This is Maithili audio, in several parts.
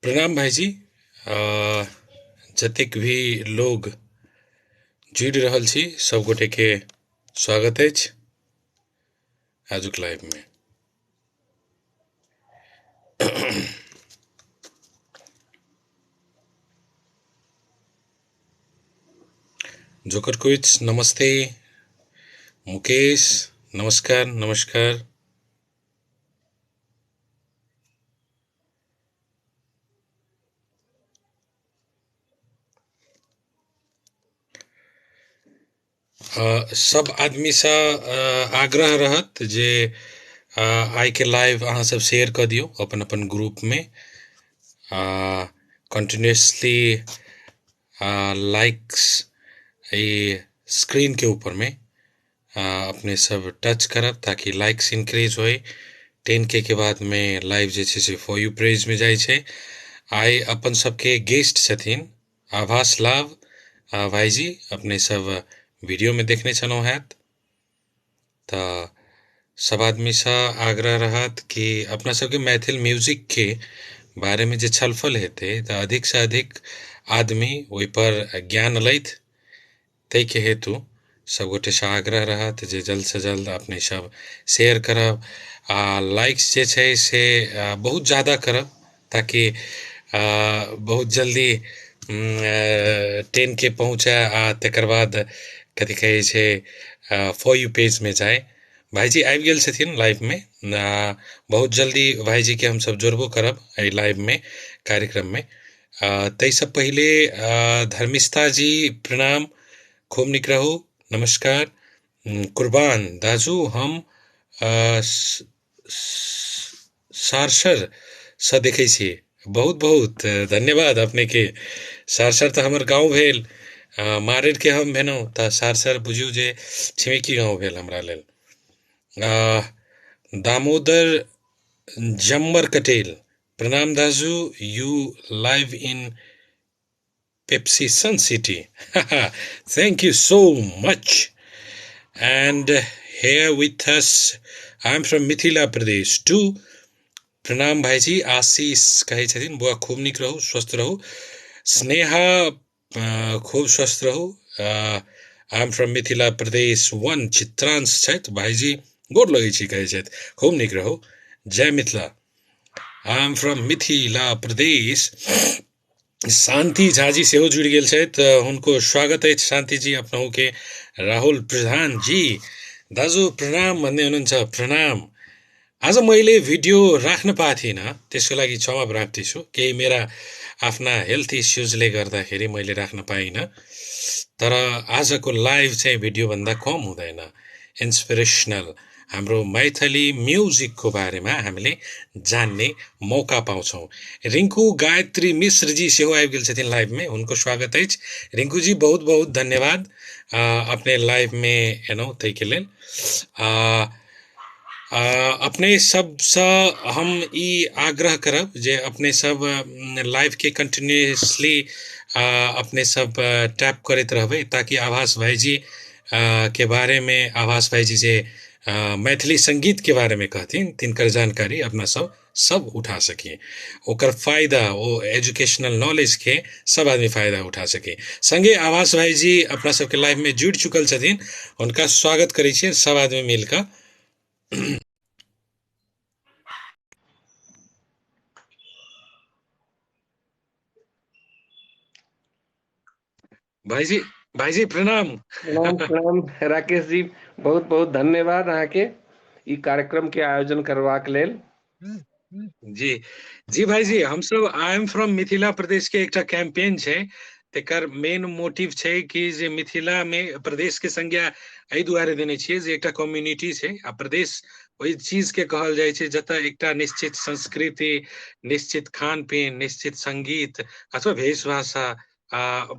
प्रणाम भाईजी। जतेक भी लोग जुड़ि रहल छी सब गोटे के स्वागत अछि आजुक लाइव में। जोकर कोइच नमस्ते। मुकेश नमस्कार नमस्कार। सब आदमी सा आग्रह रहत जे आइ के लाइव अहाँ सब शेयर कर दियो अपन अपन ग्रुप में। कंटिन्यूसली लाइक्स ये स्क्रीन के ऊपर में अपने सब टच करब ताकि लाइक्स इंक्रीज होए। 10K के बाद में लाइव जे छे से फॉर यू पेज में जाए छे। आई अपन सबके गेस्ट छथिन आभास लाभ भाईजी, अपने सब वीडियो में देखने छलौ हैत। त सब आदमी सा आग्रह रहत कि अपना सबके मैथिल म्यूजिक के बारे में जे छलफल हेते त अधिक से अधिक आदमी ओइ पर ज्ञान लैत। तै के हेतु सब गोटे से आग्रह रहत जे जल्द से जल्द अपने सब शेयर करब आ लाइक्स जे छै से बहुत ज्यादा करब ताकि बहुत जल्दी 10K पहुँचे आ तकर बाद कथी कहे छै फॉर यू पेज में जाए। भाईजी आबि गेल छथिन लाइव में। बहुत जल्दी भाईजी के हम सब जोड़बो करब एहि लाइव में कार्यक्रम में। तै से पहले धर्मिष्ठा जी प्रणाम, खूब निक रहू, नमस्कार। कुर्बान दाजू हम सारसर से देखे छी। बहुत बहुत धन्यवाद अपने के। सारसर तो हमर गांव भेल। मारेर के हम भेनौ त सारसर बुझियो जे छिमेकी गांव भेल हमरा लेल। दामोदर जम्मर कटेल प्रणाम दाजू, you live in Pepsi Sun City. Thank you so much. And here with us, I'm from Mithila Pradesh too. प्रणाम भाईजी। आशीष कहे छथिन बुआ खूब निक रहू, स्वस्थ रहू। स्नेहा खूब स्वस्थ रहू। आई एम फ्रॉम मिथिला प्रदेश 1 चित्रांश छथि भाईजी, गोर लगै छी कहे छथि, खूब निक रहू, जय Mithila. I am from Mithila प्रदेश। शांति झा जी सेहो जुड़ गेल छथि, हुनको स्वागत अछि शांति जी अपनहु के। राहुल प्रधान जी दाजु प्रणाम भन्दै हुनुहुन्छ, प्रणाम। आज मैले भिडियो राख्न पाएको थिइनँ, त्यसको लागि क्षमा प्राप्ति छु। केही मेरा आफ्ना हेल्थ इस्युजले गर्दाखेरि मैले राख्न पाइनँ। तर आजको लाइभ चाहिँ भिडियो भन्दा कम हुँदैन, इन्स्पिरेसनल हाम्रो मैथिली म्युजिकको बारेमा हामीले जान्ने मौका पाउँछौँ। रिंकू गायत्री मिश्र जी सेहो आबि गेल छथिन लाइव में, उनको स्वागत अछि। रिंकू जी बहुत बहुत धन्यवाद अपने लाइव में एनौ तै के लेल। अपने सब सा हम ई आग्रह करब जे अपने सब लाइव के कंटिन्यूअसली अपने सब टैप करते रहबे ताकि आभास भाईजी के बारे में, आभास भाईजी जे मैथिली संगीत के बारे में कहथिन तिनकर जानकारी अपना सब उठा सके, ओकर फायदा ओ एजुकेशनल नॉलेज के सब आदमी फायदा उठा सके। संगे आभास भाईजी अपना सबके लाइव में जुड़ चुकल छथिन, उनका स्वागत करै छियै सब आदमी मिलकर। भाईजी भाईजी प्रणाम। प्रणाम प्रणाम राकेश जी, बहुत बहुत धन्यवाद अहाँ के ई कार्यक्रम के आयोजन करवाक लेल। जी जी भाईजी, हम सब आई एम फ्रॉम मिथिला प्रदेश के एकटा कैंपेन छै, तेकर मेन मोटिव छै कि जे मिथिला में प्रदेश के संज्ञा एहि दुआरे देने छियै जे एकटा कम्युनिटी छै आ प्रदेश ओहि चीज के कहल जाइ छै जतऽ एकटा निश्चित संस्कृति, निश्चित खान पीन, निश्चित संगीत अथवा वेशभाषा,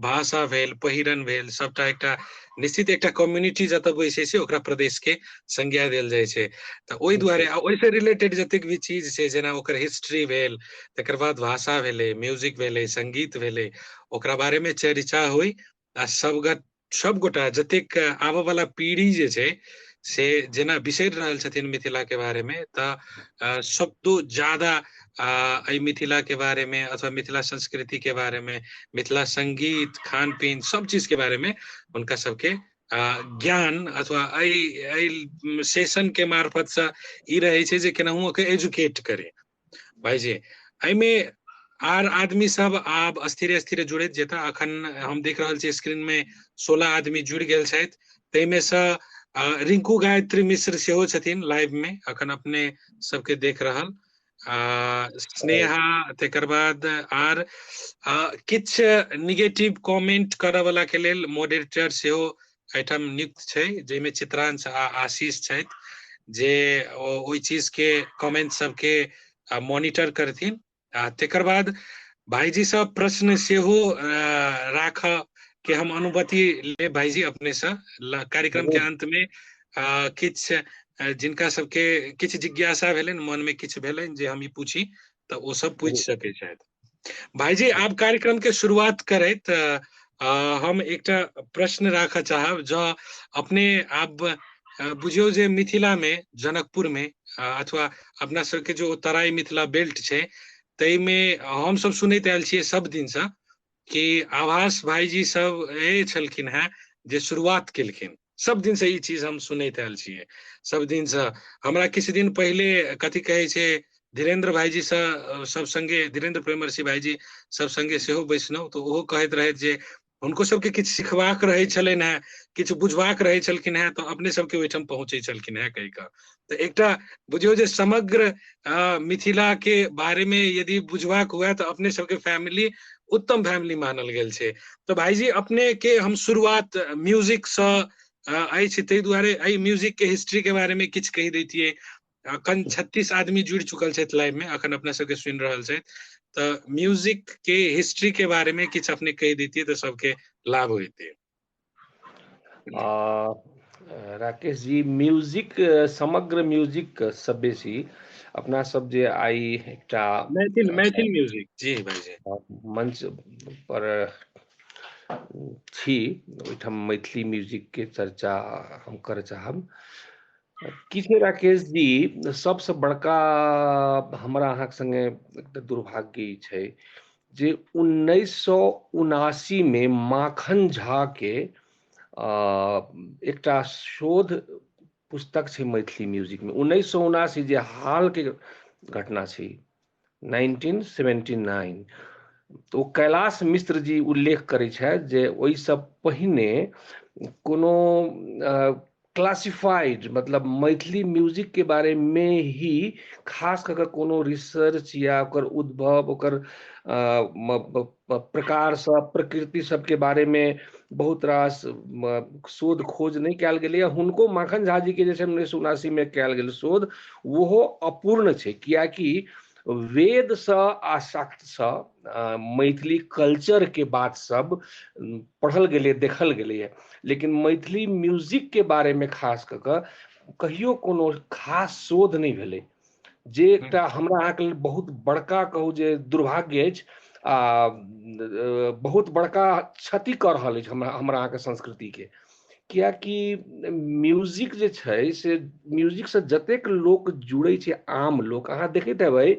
भाषा भेल, पहिरन भेल, सबटा एकटा निश्चित एकटा कम्युनिटी जतऽ बैसे छै ओकरा प्रदेश के संज्ञा देल जाइ छै। तऽ ओहि दुआरे ओहिसे रिलेटेड जतेक भी चीज छै, जेना ओकर हिस्ट्री भेल, तकर बाद भाषा भेलै, म्यूजिक भेलै, संगीत भेलै, ओकरा बारे में चर्चा होई आ सब गोटा जतेक आबऽ वाला पीढ़ी जे छै से जेना बिसरि रहल छथिन मिथिला के बारे में, तऽ सब तो ज्यादा एहि मिथिला के बारे में अथवा मिथिला संस्कृति के बारे में, मिथिला संगीत, खान पीन, सब चीज के बारे में उनका सबके ज्ञान अथवा एहि सेशन के मार्फत से ई रहे छै जे केनाहू के एजुकेट करे। भाईजी एहिमे आर आदमी सब आब स्थिरे स्थिरे जुड़ैत जेता। अखन हम देख रहल छी स्क्रीन में 16 आदमी जुड़ि गेल छथि। ताहिमे से रिंकू गायत्री मिश्र सेहो छथिन लाइव में, अखन अपने सबके देख रहल। स्नेहा, तकर बाद आर किछ निगेटिव कमेंट करऽ वाला के लेल मॉडरेटर सेहो एहिठाम नियुक्त छै, जाहिमे चित्रांश आ आशीष छथि, जे ओहि चीज के कमेंट सबके मॉनिटर करथिन। तकर बाद भाईजी सब प्रश्न सेहो राख के हम अनुमति ले भाईजी अपने से। कार्यक्रम के अंत में किछ जिनका सबके किछ जिज्ञासा भेलनि, मन में किछ भेलनि जे हम ई पूछी, तऽ ओ सब पूछि सकै छथि। भाईजी आब कार्यक्रम के शुरुआत करैत हम एकटा प्रश्न राखऽ चाहब। जो अपने आब बुझियौ जे मिथिला में, जनकपुर में अथवा अपना सबके जो तराई मिथिला बेल्ट छै, ताहिमे हम सब सुनैत आयल छियै सब दिन से कि आभास भाईजी सब छलखिन हैं जे शुरुआत केलखिन। सब दिन से ई चीज हम सुनैत आयल छियै। सब दिन से हमरा किछु दिन पहिले कथी कहै छै, धीरेन्द्र भाईजी से सब संगे, धीरेन्द्र प्रेमर्षि भाईजी सब संगे सेहो बैसलहुँ, तऽ ओहो कहैत रहैत जे हुनको सबके किछु सिखबाक रहै छलनि हैं, किछु बुझबाक रहै छलखिन हैं, तऽ अपने सबके ओहिठाम पहुँचै छलखिन हैं कहि कऽ। तऽ एकटा बुझियौ जे समग्र मिथिला के बारे में यदि बुझबाक हुए तऽ अपने सबके फैमिली उत्तम फैमिली मानल गेल छै। तो भाईजी अपने के हम शुरुआत म्यूजिक से अछि, ताहि दुआरे एहि म्यूजिक के हिस्ट्री के बारे में किछु कहि दैतियै। अखन 36 आदमी जुड़ि चुकल छथि लाइव में, अखन अपना सबके सुनि रहल छथि, तऽ म्यूजिक के हिस्ट्री के बारे में किछु अपने कहि दैतियै तऽ सबके लाभ होइतै। राकेश जी, म्यूजिक, समग्र म्यूजिक से बेसी अपना सब जे आई एकटा मैथिल म्यूजिक, जी भाईजी, मंच पर छी, ओहिठाम मैथिली म्यूजिक के चर्चा हम करऽ चाहब। की छै राकेश जी, सबसे बड़का हमरा अहाँ के संगे एकटा दुर्भाग्य ई छै जे 1979 में माखन झा के एकटा शोध पुस्तक छै मैथिली म्यूजिक में। 1979 जे हाल के घटना छै, 1979, तो कैलाश मिश्र जी उल्लेख करै छथि जे ओहिसँ पहिने कोनो क्लासिफाइड, मतलब मैथिली म्यूजिक के बारे में ही खास कर के कोनो रिसर्च या ओकर उद्भव, ओकर प्रकार सब, प्रकृति सबके बारे में बहुत रास शोध खोज नहीं कयल गेलै। हुनको माखन झा जी के जैसे 1979 में कयल गेल शोध, वो अपूर्ण छै, कियाकि वेद से आ शाक्त से मैथिली कल्चर के बात सब पढ़ल गेलै, देखल गेलै, लेकिन मैथिली म्यूजिक के बारे में खास कऽ कऽ कहियो कोनो खास शोध नहीं भेलै, जे एकटा हमरा अहाँके लेल बहुत बड़का कहू जे दुर्भाग्य अछि, आ बहुत बड़का क्षति कऽ रहल अछि हमरा अहाँके संस्कृति के। कियाकि म्यूजिक जे छै से, म्यूजिक से जतेक लोक जुड़ै छै, आम लोक, अहाँ देखैत हेबै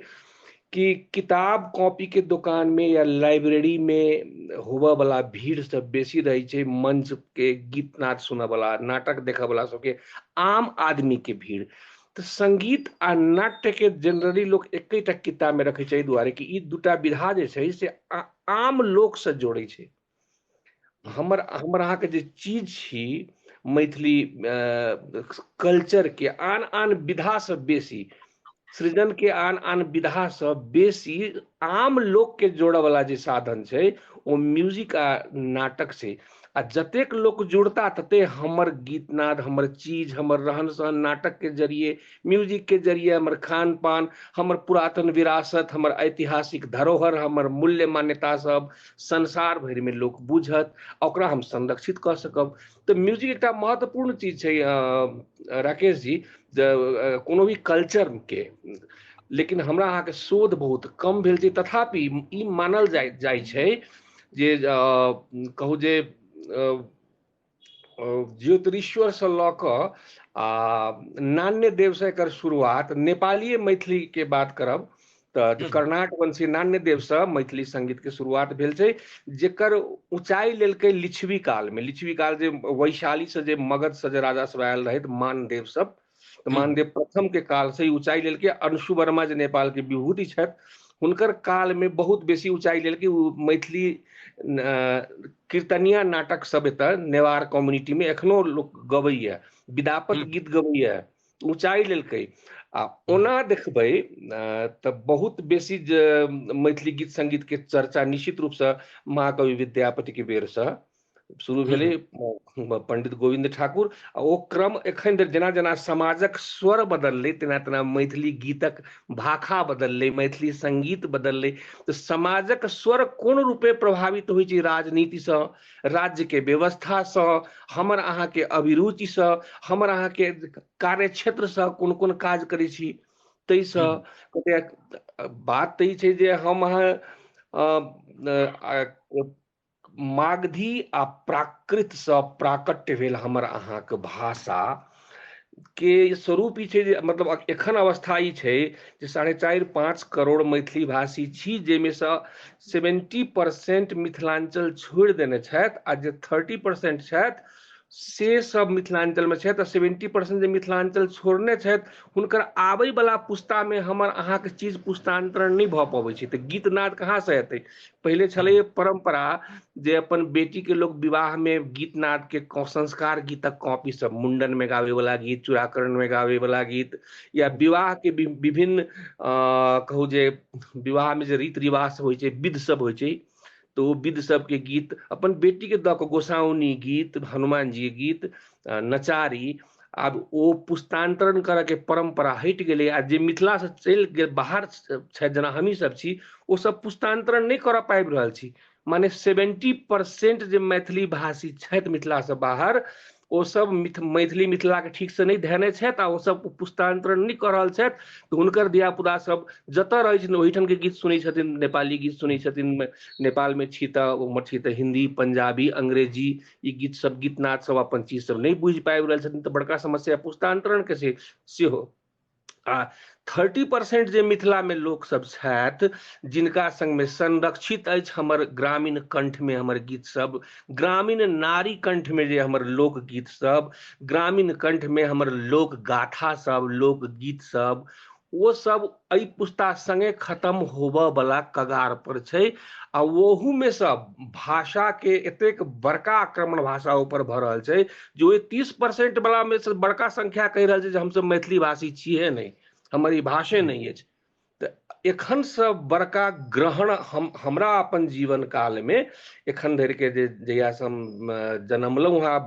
कि किताब कॉपी के दुकान में या लाइब्रेरी में होबऽ वाला भीड़ सब बेसी रहे छै, मंच के गीत नाद सुनऽ वाला, नाटक देखऽ वाला सबके, आम आदमी के भीड़। तो संगीत आ नाट्य के जनरली लोग एकेटा किताब में रखे छै, एहि दुआरे कि ई दूटा विधा जे छै से आम लोक से जोड़ै छै। हमर अहाँ के जे चीज छी मैथिली कल्चर के, आन आन विधा से बेसी, सृजन के आन आन विधा से बेसी आम लोक के जोड़े वाला जे साधन छै ओ म्यूजिक आ नाटक से। आ जतेक लोक जुड़ता तते हमर गीत नाद, हमर चीज, हमर रहन सहन नाटक के जरिए, म्यूजिक के जरिए, हमर खान पान, हमर पुरातन विरासत, हमर ऐतिहासिक धरोहर, हमर मूल्य मान्यता सब संसार भर में लोक बुझत, ओकरा हम संरक्षित कर सकब। तो म्यूजिक एकटा महत्वपूर्ण चीज छै राकेश जी, कोनो भी कल्चर के। लेकिन हमरा अहाँके शोध बहुत कम भेल छै, तथापि ई मानल जाइ छै जे कहू जे ज्योतिषीश्वर से लऽ कऽ आ नान्य देव से एकर शुरुआत, नेपाली मैथिली के बात करब तऽ कर्णाट वंशी नान्यदेव से मैथिली संगीत के शुरुआत भेल छै, जेकर ऊंचाई लेलकै लिच्छवी काल में। लिच्छवी काल जे वैशाली से जे मगध से जे राजा सब आयल रहे मानदेव सब, तऽ मानदेव प्रथम के काल से ऊंचाई लेलकै। अंशु वर्मा जे नेपाल के विभूति छथि, हुनकर काल में बहुत बेसी ऊंचाई लेलकै। मैथिली कीर्तनिया नाटक सब एतऽ नेवार कम्युनिटी में एखनो लोक गबैया, विदापत गीत गबैया, ऊंचाई लेलकै। आ ओना देखबै तऽ बहुत बेसी मैथिली गीत संगीत के चर्चा निश्चित रूप से महाकवि विद्यापति के बेर से शुरू भेलै, पंडित गोविंद ठाकुर। आ ओ क्रम एखन धरि जेना जेना समाजक स्वर बदललै, तेना तेना मैथिली गीतक भाखा बदललै, मैथिली संगीत बदललै। तऽ समाजक स्वर कोन रूपे प्रभावित होइ छै राजनीतिसँ, राज्य के व्यवस्थासँ, हमर अहाँके अभिरुचिसँ, हमर अहाँके कार्य क्षेत्रसँ कोन कोन काज करै छी ताहिसँ। बात तऽ ई छै जे हम मागधी आ प्राकृतसँ प्राकट्य भेल हमर अहाँके भाषा के स्वरूप ई छै जे मतलब एखन अवस्था ई छै जे 4.5-5 करोड़ मैथिली भाषी छी, जाहिमे सँ 70% मिथिलांचल छोड़ि देने छथि, आ जे 30% छथि से सब मिथिलांचल में छथि। 70% जे मिथिलांचल छोड़ने छथि, हुनकर आबै वाला पुस्ता में हमर अहाँके चीज पुस्तांतरण नहीं भऽ पबै छै। तऽ गीत नाद कहाँ से हेतै? पहिले छलै परंपरा जे अपन बेटी के लोग विवाह में गीत नाद के संस्कार गीतक कॉपी सब, मुंडन में गावे वाला गीत, चूड़ाकरण में गावे वाला गीत, या विवाह के विभिन्न कहू जे विवाह में जे रीत रिवाज होइ छै, विध सब होइ छै, तो वो विध सबके गीत अपन बेटी के दऽ कऽ गोसाउनी गीत, हनुमान जी गीत, नचारी, आब ओ पुस्तांतरण करऽ के परंपरा हटि गेलै। आ जे मिथिला से चलि गेल बाहर छै, जेना हमही सब छी, ओ सब पुस्तांतरण नहीं करऽ पाबि रहल छी। माने 70% जे मैथिली भाषी छथि मिथिला से बाहर, ओ सब मैथिली मिथिला के ठीक से नहीं धेने छथि, आ ओ सब पुस्तांतरण नहीं कऽ रहल छथि। तऽ हुनकर धिया पुता सब जतऽ रहै छथिन ओहिठाम के गीत सुनै छथिन, नेपाली गीत सुनै छथिन। नेपाल में छी तऽ उम्हर छी तऽ हिंदी, पंजाबी, अंग्रेजी ई गीत सब, गीतनाद सब, अपन चीज सब नहीं बुझि पाबि रहल छथिन। तऽ बड़का समस्या पुस्तांतरण के सेहो। आ 30% जे मिथिला में लोक सब छथि, जिनका संग में संरक्षित अछि हमर ग्रामीण कंठ में हमर गीत सब, ग्रामीण नारी कंठ में जे हमर लोक गीत सब, ग्रामीण कंठ में हमर लोक गाथा सब, लोक गीत सब, वो सब एहि पुस्ता संगे खत्म होबऽ वाला कगार पर छै। आ ओहू में से भाषा के एतेक बड़का आक्रमण भाषा ऊपर भऽ रहल छै, जो 30% वाला में से बड़का संख्या कहि रहल छै जे हमसब मैथिली भाषी छियै नहीं, हमर ई भाषे नहीं अछि। तऽ एखन से बड़का ग्रहण हमरा अपन जीवन काल में एखन धरि के जे जहियासँ हम जन्मलहुँ हँ,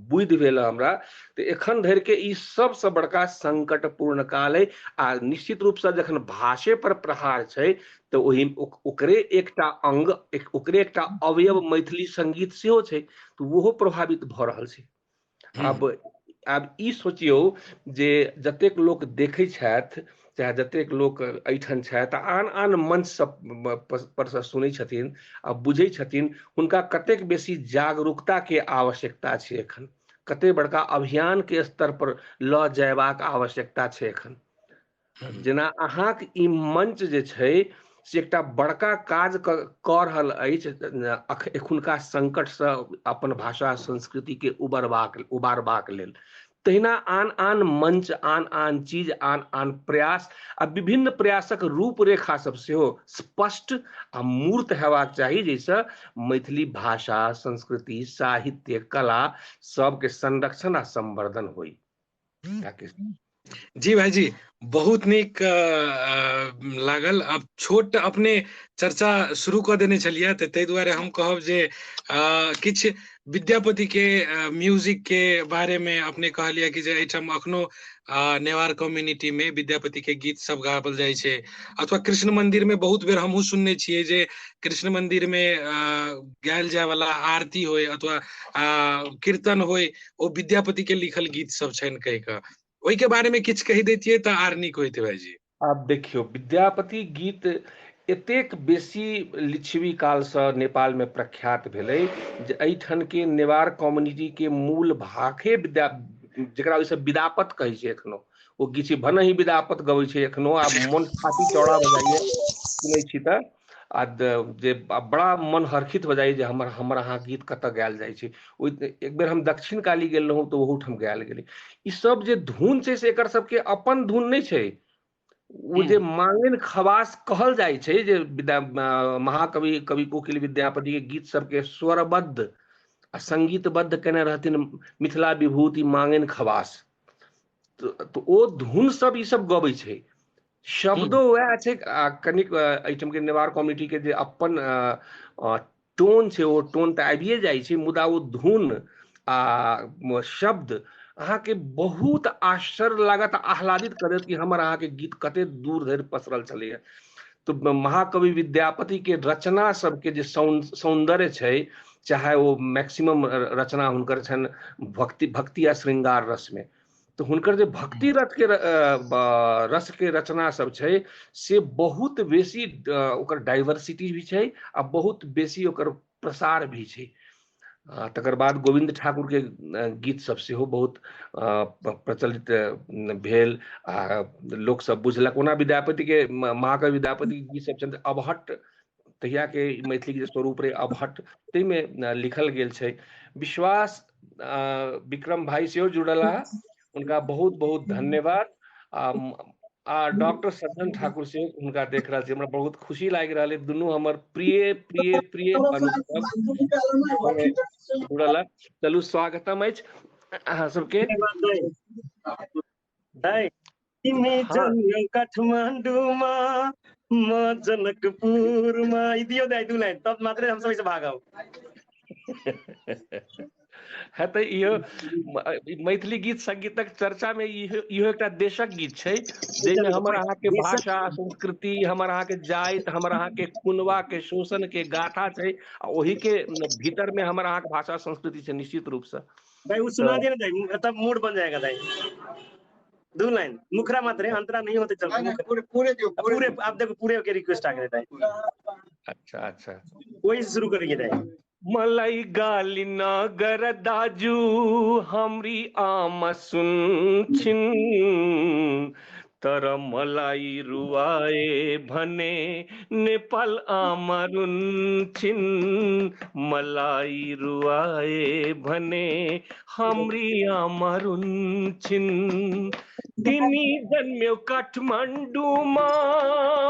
बुद्धि भेल हमरा, तऽ एखन धरि के ई सबसँ बड़का संकटपूर्ण काल अइ। आ निश्चित रूप से जखन भाषे पर प्रहार छै, तऽ ओहि ओकरे एकटा अंग, ओकरे एकटा अवयव मैथिली संगीत सेहो छै, तऽ ओहो प्रभावित भऽ रहल छै। आब ई सोचियौ जे जतेक लोक देखै छथि, चाहे जतेक लोक एहिठाम छथि, आन आन मंच सब पर से सुनै छथिन आ बुझै छथिन, हुनका कतेक बेसी जागरूकता के आवश्यकता छै एखन, कते बड़का अभियान के स्तर पर लऽ जयबाक आवश्यकता छै एखन। जेना अहाँक ई मंच जे छै से एकटा बड़का काज कऽ रहल अछि एखुनका संकटसँ अपन भाषा संस्कृति के उबारबाक लेल। तहिना आन आन मंच, आन आन चीज, आन आन प्रयास आ विभिन्न प्रयासक रूपरेखा सब सेहो स्पष्ट आ मूर्त हेबाक चाही, जाहिसँ मैथिली भाषा, संस्कृति, साहित्य, कला सबके संरक्षण आ संवर्धन होई। जी भाईजी, बहुत नीक लागल। अब छोट अपने चर्चा शुरू कऽ देने छलियै, तऽ ताहि दुआरे हम कहब जे किछु विद्यापति के म्यूजिक के बारे में अपने कहलियै कि जे एहिठाम अखनो नेवार कम्युनिटी में विद्यापति के गीत सब गावल जाइ छै, अथवा कृष्ण मंदिर में बहुत बेर हमहूँ सुनने छियै जे कृष्ण मंदिर में गायल जाय वाला आरती होय अथवा कीर्तन होय, ओ विद्यापति के लिखल गीत सब छनि कहि कऽ। ओहि के बारे में किछु कहि दैतियै तऽ आर नीक होइतै भाईजी। आब देखियौ, विद्यापति गीत एतेक बेसी लिच्छवी कालसँ नेपालमे प्रख्यात भेलै जे एहिठाम के नेवार कम्युनिटी के मूल भाखे जेकरा ओइसे विदापत कहै छै एखनो ओ गीत छै भनहि विदापत गबै छै एखनो आ मन छाती चौड़ा भ जाइए सुनै छी त जे बड़ा मन हर्षित हो जाइए जे हमर अहाँ गीत कतऽ गायल जाइ छै। एक बेर हम दक्षिण काली गेल रहूँ तऽ ओहूठाम गायल गेलै। ई सब जे धुन छै से एकर सबके अपन धुन नहि छै, वो जे मांगन खवास कहल जाइ छै जे महाकवि कवि कोकिल विद्यापति के गीत सबके स्वरबद्ध आ संगीतबद्ध केने रहथिन मिथिला विभूति मांगन खवास, तो ओ धुन सब ई सब गबै छै, शब्दो वएह छै। कनिक एहिठाम के नेवार कम्युनिटी के जे अपन टोन छै ओ टोन तऽ आबिए जाइ छै, मुदा ओ धुन आ शब्द अहाँके बहुत आश्चर्य लागत, आह्लादित करत कि हमर अहाँके गीत कते दूर धरि पसरल छलैया। तो महाकवि विद्यापति के रचना सबके जे सौंदर्य छै, चाहे वो मैक्सिमम रचना हुनकर छनि भक्ति आ श्रृंगार रस में, तो हुनकर जे भक्ति रस के रचना सब छै से बहुत बेसी ओकर डाइवर्सिटी भी छै आ बहुत बेसी ओकर प्रसार भी छै। तकर बाद गोविंद ठाकुर के गीत सब सेहो बहुत प्रचलित भेल आ लोक सब बुझलक। ओना विद्यापति के महाकवि विद्यापति के गीत सब छनि अबहट्ठ तहिया के मैथिली के स्वरूप रहे अबहट्ठ, ताहिमे लिखल गेल छै। विश्वास विक्रम भाई सेहो जुड़ल है, उनका बहुत बहुत धन्यवाद। डॉक्टर सज्जन ठाकुर से हुनका देख रहल छी, हमरा बहुत खुशी लागि रहल है, दुनू हमर प्रिय प्रिय प्रिय अनुपम जुड़ल है। चलू स्वागतम अछि अहाँ सबके। काठमांडूमा म जनकपुरमा दियो दे दू लाइन तब मात्रे हम सब इसे भागब। है तो इहो मैथिली गीत संगीतक चर्चा में इहो एकटा देशक गीत छै, जेमे हमर अहाँ के भाषा संस्कृति, हमर अहाँ के जाति, हमर अहाँ के कुनवा के शोषण के गाथा छै, ओही के भीतर में हमर अहाँ के भाषा संस्कृति छै निश्चित रूप से। भाई वो सुना दिया ना भाई, तब मूड बन जाएगा भाई। दो लाइन मुखरा मात्र है, अंतरा नहीं होते चलते। पूरे आप देखो पूरे के रिक्वेस्ट आ गए भाई। अच्छा अच्छा वही शुरू करेंगे भाई। मलाई गाली नगर दाजू हमरी आम सुन छिन, तर मलाई रुवाए भने नेपाल आमरुन छिन, मलाई रुवाए भने हमरी आमरुन छिन। तिमी जन्म्यौ काठमाडौँमा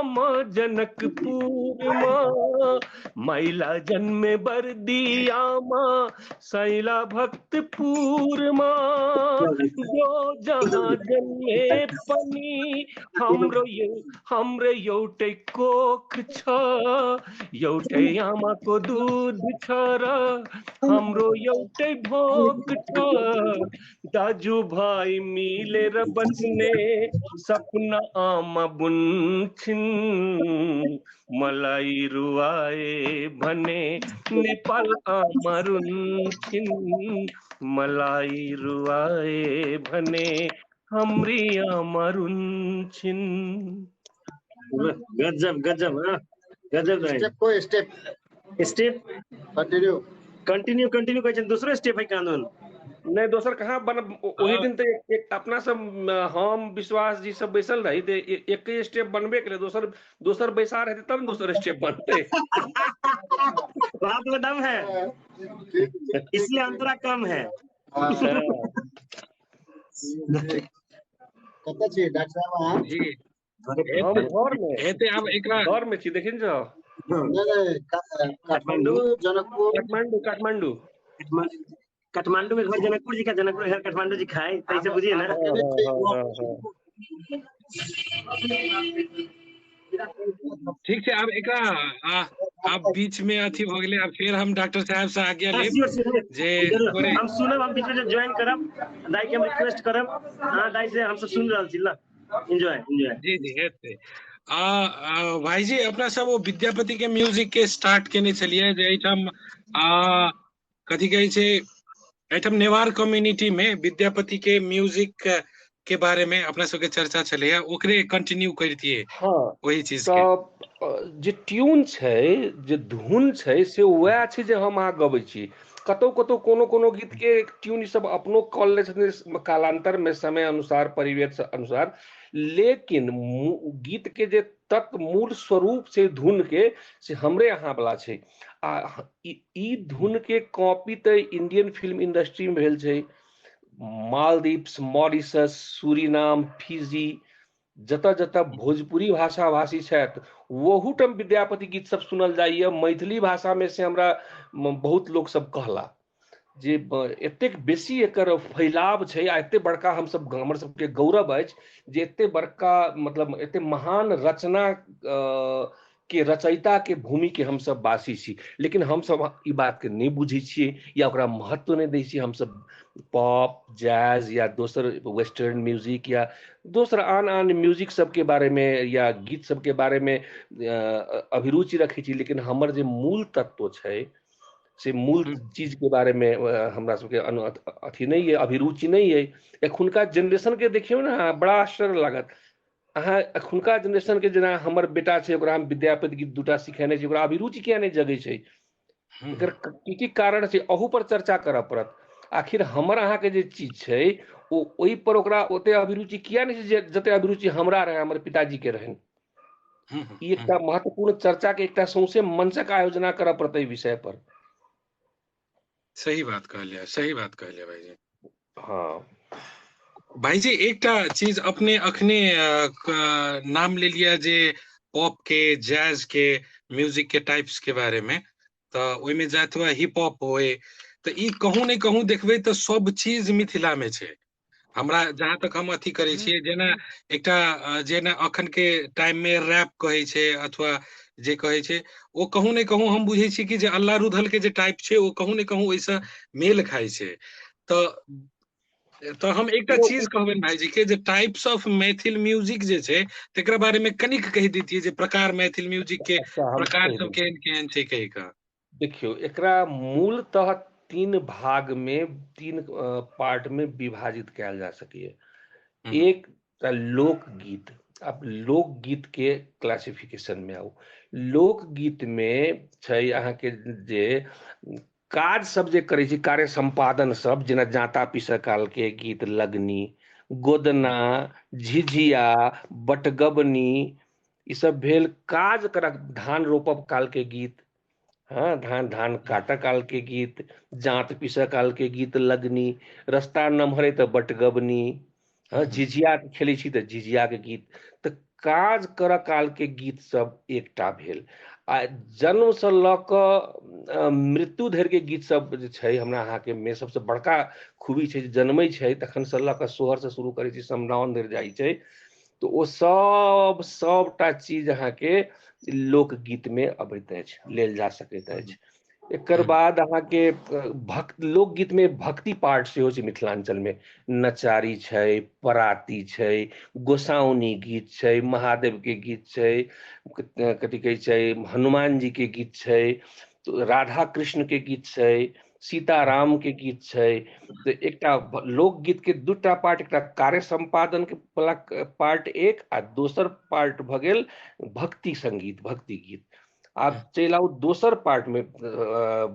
म जनकपुरमा, मैला जन्मे बर्दियामा सैला भक्तपुरमा, जो जहाँ जन्मे पनि हाम्रो एउटै कोख छ, एउटै आमाको दुध छ र हाम्रो एउटै भोक छ, दाजुभाइ मिलेर बस्ने सपना आमा बुन्छिन्, मलाई रुवाए भने नेपाल आमा रुन्छिन्, मलाई रुवाए भने हाम्री आमा रुन्छिन्। गजब गजब गजब भाई। स्टेप को स्टेप कंटिन्यू कहै छै, दूसरो स्टेप है कानून नहीं दोसर कहाँ बन, वही दिन तो एक अपना सब हम विश्वास जी सब बैसल रही थे, एक स्टेप बनबे के लिए दोसर बैसा रहे थे तब दोसर स्टेप बनते। बात में दम है, इसलिए अंतरा कम है। कतऽ छी डॉक्टर साहब जी हम घर में छी, देखिन जो काठमांडू जनकपुर काठमांडू में घर जनकपुर जी का, जनकपुर घर काठमांडू जी खाए, ऐसे बुझिए ना। ठीक है, अब एकरा आप बीच में अथी हो गए, अब फिर हम डॉक्टर साहब से आज्ञा ले जे हम सुनब, हम बीच में ज्वाइन करब, दाई के हम रिक्वेस्ट करब, हां दाई से हम सब सुन रहल छी ला, एंजॉय जी जी हेते। भाई जी अपना सब वो विद्यापति के म्यूजिक के स्टार्ट केने चलिए, जे एठाम कथी कहै छै, एठाम नेवार कम्युनिटी में विद्यापति के म्यूजिक के बारे में अपना सबके चर्चा चले, ओकरे कंटिन्यू करतिए। हाँ वही चीज के जे ट्यून छै, जे धुन छै, से वह छै जे हम अहाँ गबै छी। कतौ कतौ कोनो कोनो गीत के ट्यून ई सब अपनो कॉल ले छथिन कालांतर में समय अनुसार परिवेश अनुसार, लेकिन गीत के जे तत्व मूल स्वरूप से धुन के से हमरे यहाँ वाला छै। आ ई धुन के कॉपी तो इंडियन फिल्म इंडस्ट्री में भेल छै। मालदीव्स, मॉरिशस, सूरीनाम, फिजी, जतऽ जतऽ भोजपुरी भाषा भाषी छथि वहूठम विद्यापति गीत सब सुनल जाइए। मैथिली भाषा में से हमरा बहुत लोग सब कहला जे एतेक बेसी एकर फैलाव छै आ एते बड़का हम सब हमर सबके गौरव अछि जे एते बड़का मतलब एते महान रचना के रचयिता के भूमि के हम सब वासी छी, लेकिन हम सब ई बात के नहीं बुझे छिए या ओकरा महत्व नहीं दै छी। हम सब पॉप, जैज या दोसर वेस्टर्न म्यूजिक या दोसर आन आन म्यूजिक सबके बारे में या गीत सबके बारे में अभिरुचि रखै छी, लेकिन हमर जे मूल तत्व छै से मूल चीज के बारे में हमरा सबके अथी नहीं है, अभिरुचि नहीं है। एखुनका जनरेशन के देखियो ना बड़ा आश्चर्य लागत। अहाँ एखुनका जनरेशन के जेना हमर बेटा छै ओकरा हम विद्यापति गीत दूटा सिखेने छी, ओकरा अभिरुचि किया नहीं जगै छै? एकर की कारण छै अहू पर चर्चा करऽ पड़त। आखिर हमर अहाँ के जे चीज छै ओहि पर ओकरा ओते अभिरुचि किया नहीं छै जते अभिरुचि हमरा रहे, हमर पिताजी के रहन। ई एकटा महत्वपूर्ण चर्चा के एकटा सौंसे मंचक आयोजना करऽ पड़तै विषय पर। सही बात कहलिए, सही बात कहलिए भाईजी। हाँ भाईजी एकटा चीज अपने अखने नाम ले लिया जे पॉप के, जैज के, म्यूजिक के टाइप्स के बारे में, तो ओहि में जात हुआ हिप हॉप होए तो ई कहूँ नहीं कहूँ देखबे तो सब चीज मिथिला में छै। हमरा जहाँ तक हम अथी करे छिए जेना एकटा जेना अखन के टाइम में रैप कहे छै अथवा जे कहे छै ओ कहूँ नहीं कहूँ हम बुझे छी कि जे अल्लाह रुदल के जे टाइप छै ओ कहूँ नहीं कहूँ ओइसे मेल खाय छै। तो हम एकटा चीज कहबनि भाईजी के जे टाइप्स ऑफ मैथिल म्यूजिक जे छै तेकरा बारे में कनिक कहि देतिए जे प्रकार मैथिल म्यूजिक के प्रकार सब केहन केहन छै कहि का। देखियो एकरा मूलतः तीन भाग में तीन पार्ट में विभाजित किया जा सके। एक लोकगीत, अब लोकगीत के क्लासिफिकेशन में आउ। लोकगीत में छै अहाँ के जे काज सब जे करे छी कार्य संपादन सब जेना जाता पीसऽ काल के गीत लगनी, गोदना, झिझिया, बटगबनी ई सब भेल काज करक धान रोपब काल के गीत। हाँ धान काटऽ काल के गीत, जांत पीसऽ काल के गीत लगनी, रस्ता नमहरे तऽ बटगबनी, हाँ झिझिया खेलै छी तऽ झिझिया के गीत। तऽ काज करऽ काल के गीत सब एकटा भेल। आ जन्म से लऽ कऽ मृत्यु धरि के गीत सब जे छै हमरा अहाँ के में सबसे बड़का खूबी छै जन्मै छै तखन से लऽ कऽ सोहर से शुरू करै छी समदाउन धरि जाइ छै तो ओ सबटा चीज अहाँ के लोकगीत में अबैत अछि, लेल जा सकैत अछि। एकर बाद अहाँ के लोकगीत में भक्ति पार्ट सेहो छै मिथिलांचल में। नचारी छै, पराती छै, गोसाउनी गीत छै, महादेव के गीत छै, कथी कहै छै हनुमान जी के गीत छै, राधा कृष्ण के गीत छै, सीताराम के गीत छै। तो एकटा लोकगीत के दूटा पार्ट, एकटा कार्य संपादन के वाला पार्ट एक आ दोसर पार्ट भ गेल भक्ति संगीत, भक्ति गीत। आब चलि आउ दोसर पार्ट में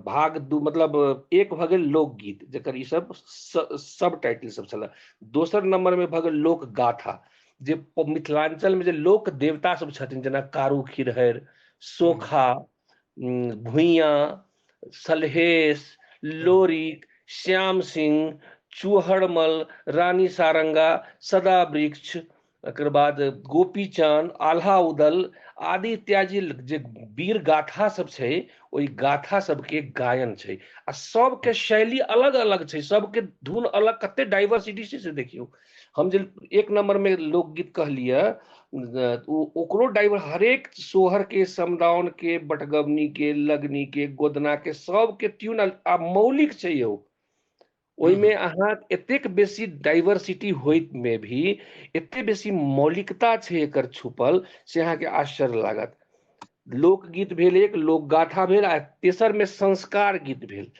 भाग दू मतलब एक भ गेल लोकगीत जकर ई सब टाइटल सब छला। दोसर नंबर में भ गेल लोक गाथा जे मिथिलांचल में जे लोक देवता सब छथिन जेना कारू खिरहरि, सोखा, भुइयाँ, सलहेश, लोरिक, श्याम सिंह, चूहड़मल, रानी सारंगा, सदा वृक्ष, एकर बाद गोपी चांद, आल्हा उदल आदि इत्यादि जे वीर गाथा सब छै ओहि गाथा सबके गायन छै आ सबके शैली अलग अलग छै, सबके धुन अलग, कते डाइवर्सिटी छै से देखियो। हम जे एक नंबर में लोकगीत कहलिए ओकरो डाइवर हरेक सोहर के, समदाउन के, बटगबनी के, लगनी के, गोदना के सबके ट्यून आ मौलिक छै यौ। ओहिमे अहाँ एतेक बेसी डाइवर्सिटी होइत में भी एते बेसी मौलिकता छै एकर छुपल से अहाँ के आश्चर्य लागत। लोकगीत भेल एक, लोक गाथा भेल आ तेसर में संस्कार गीत भेल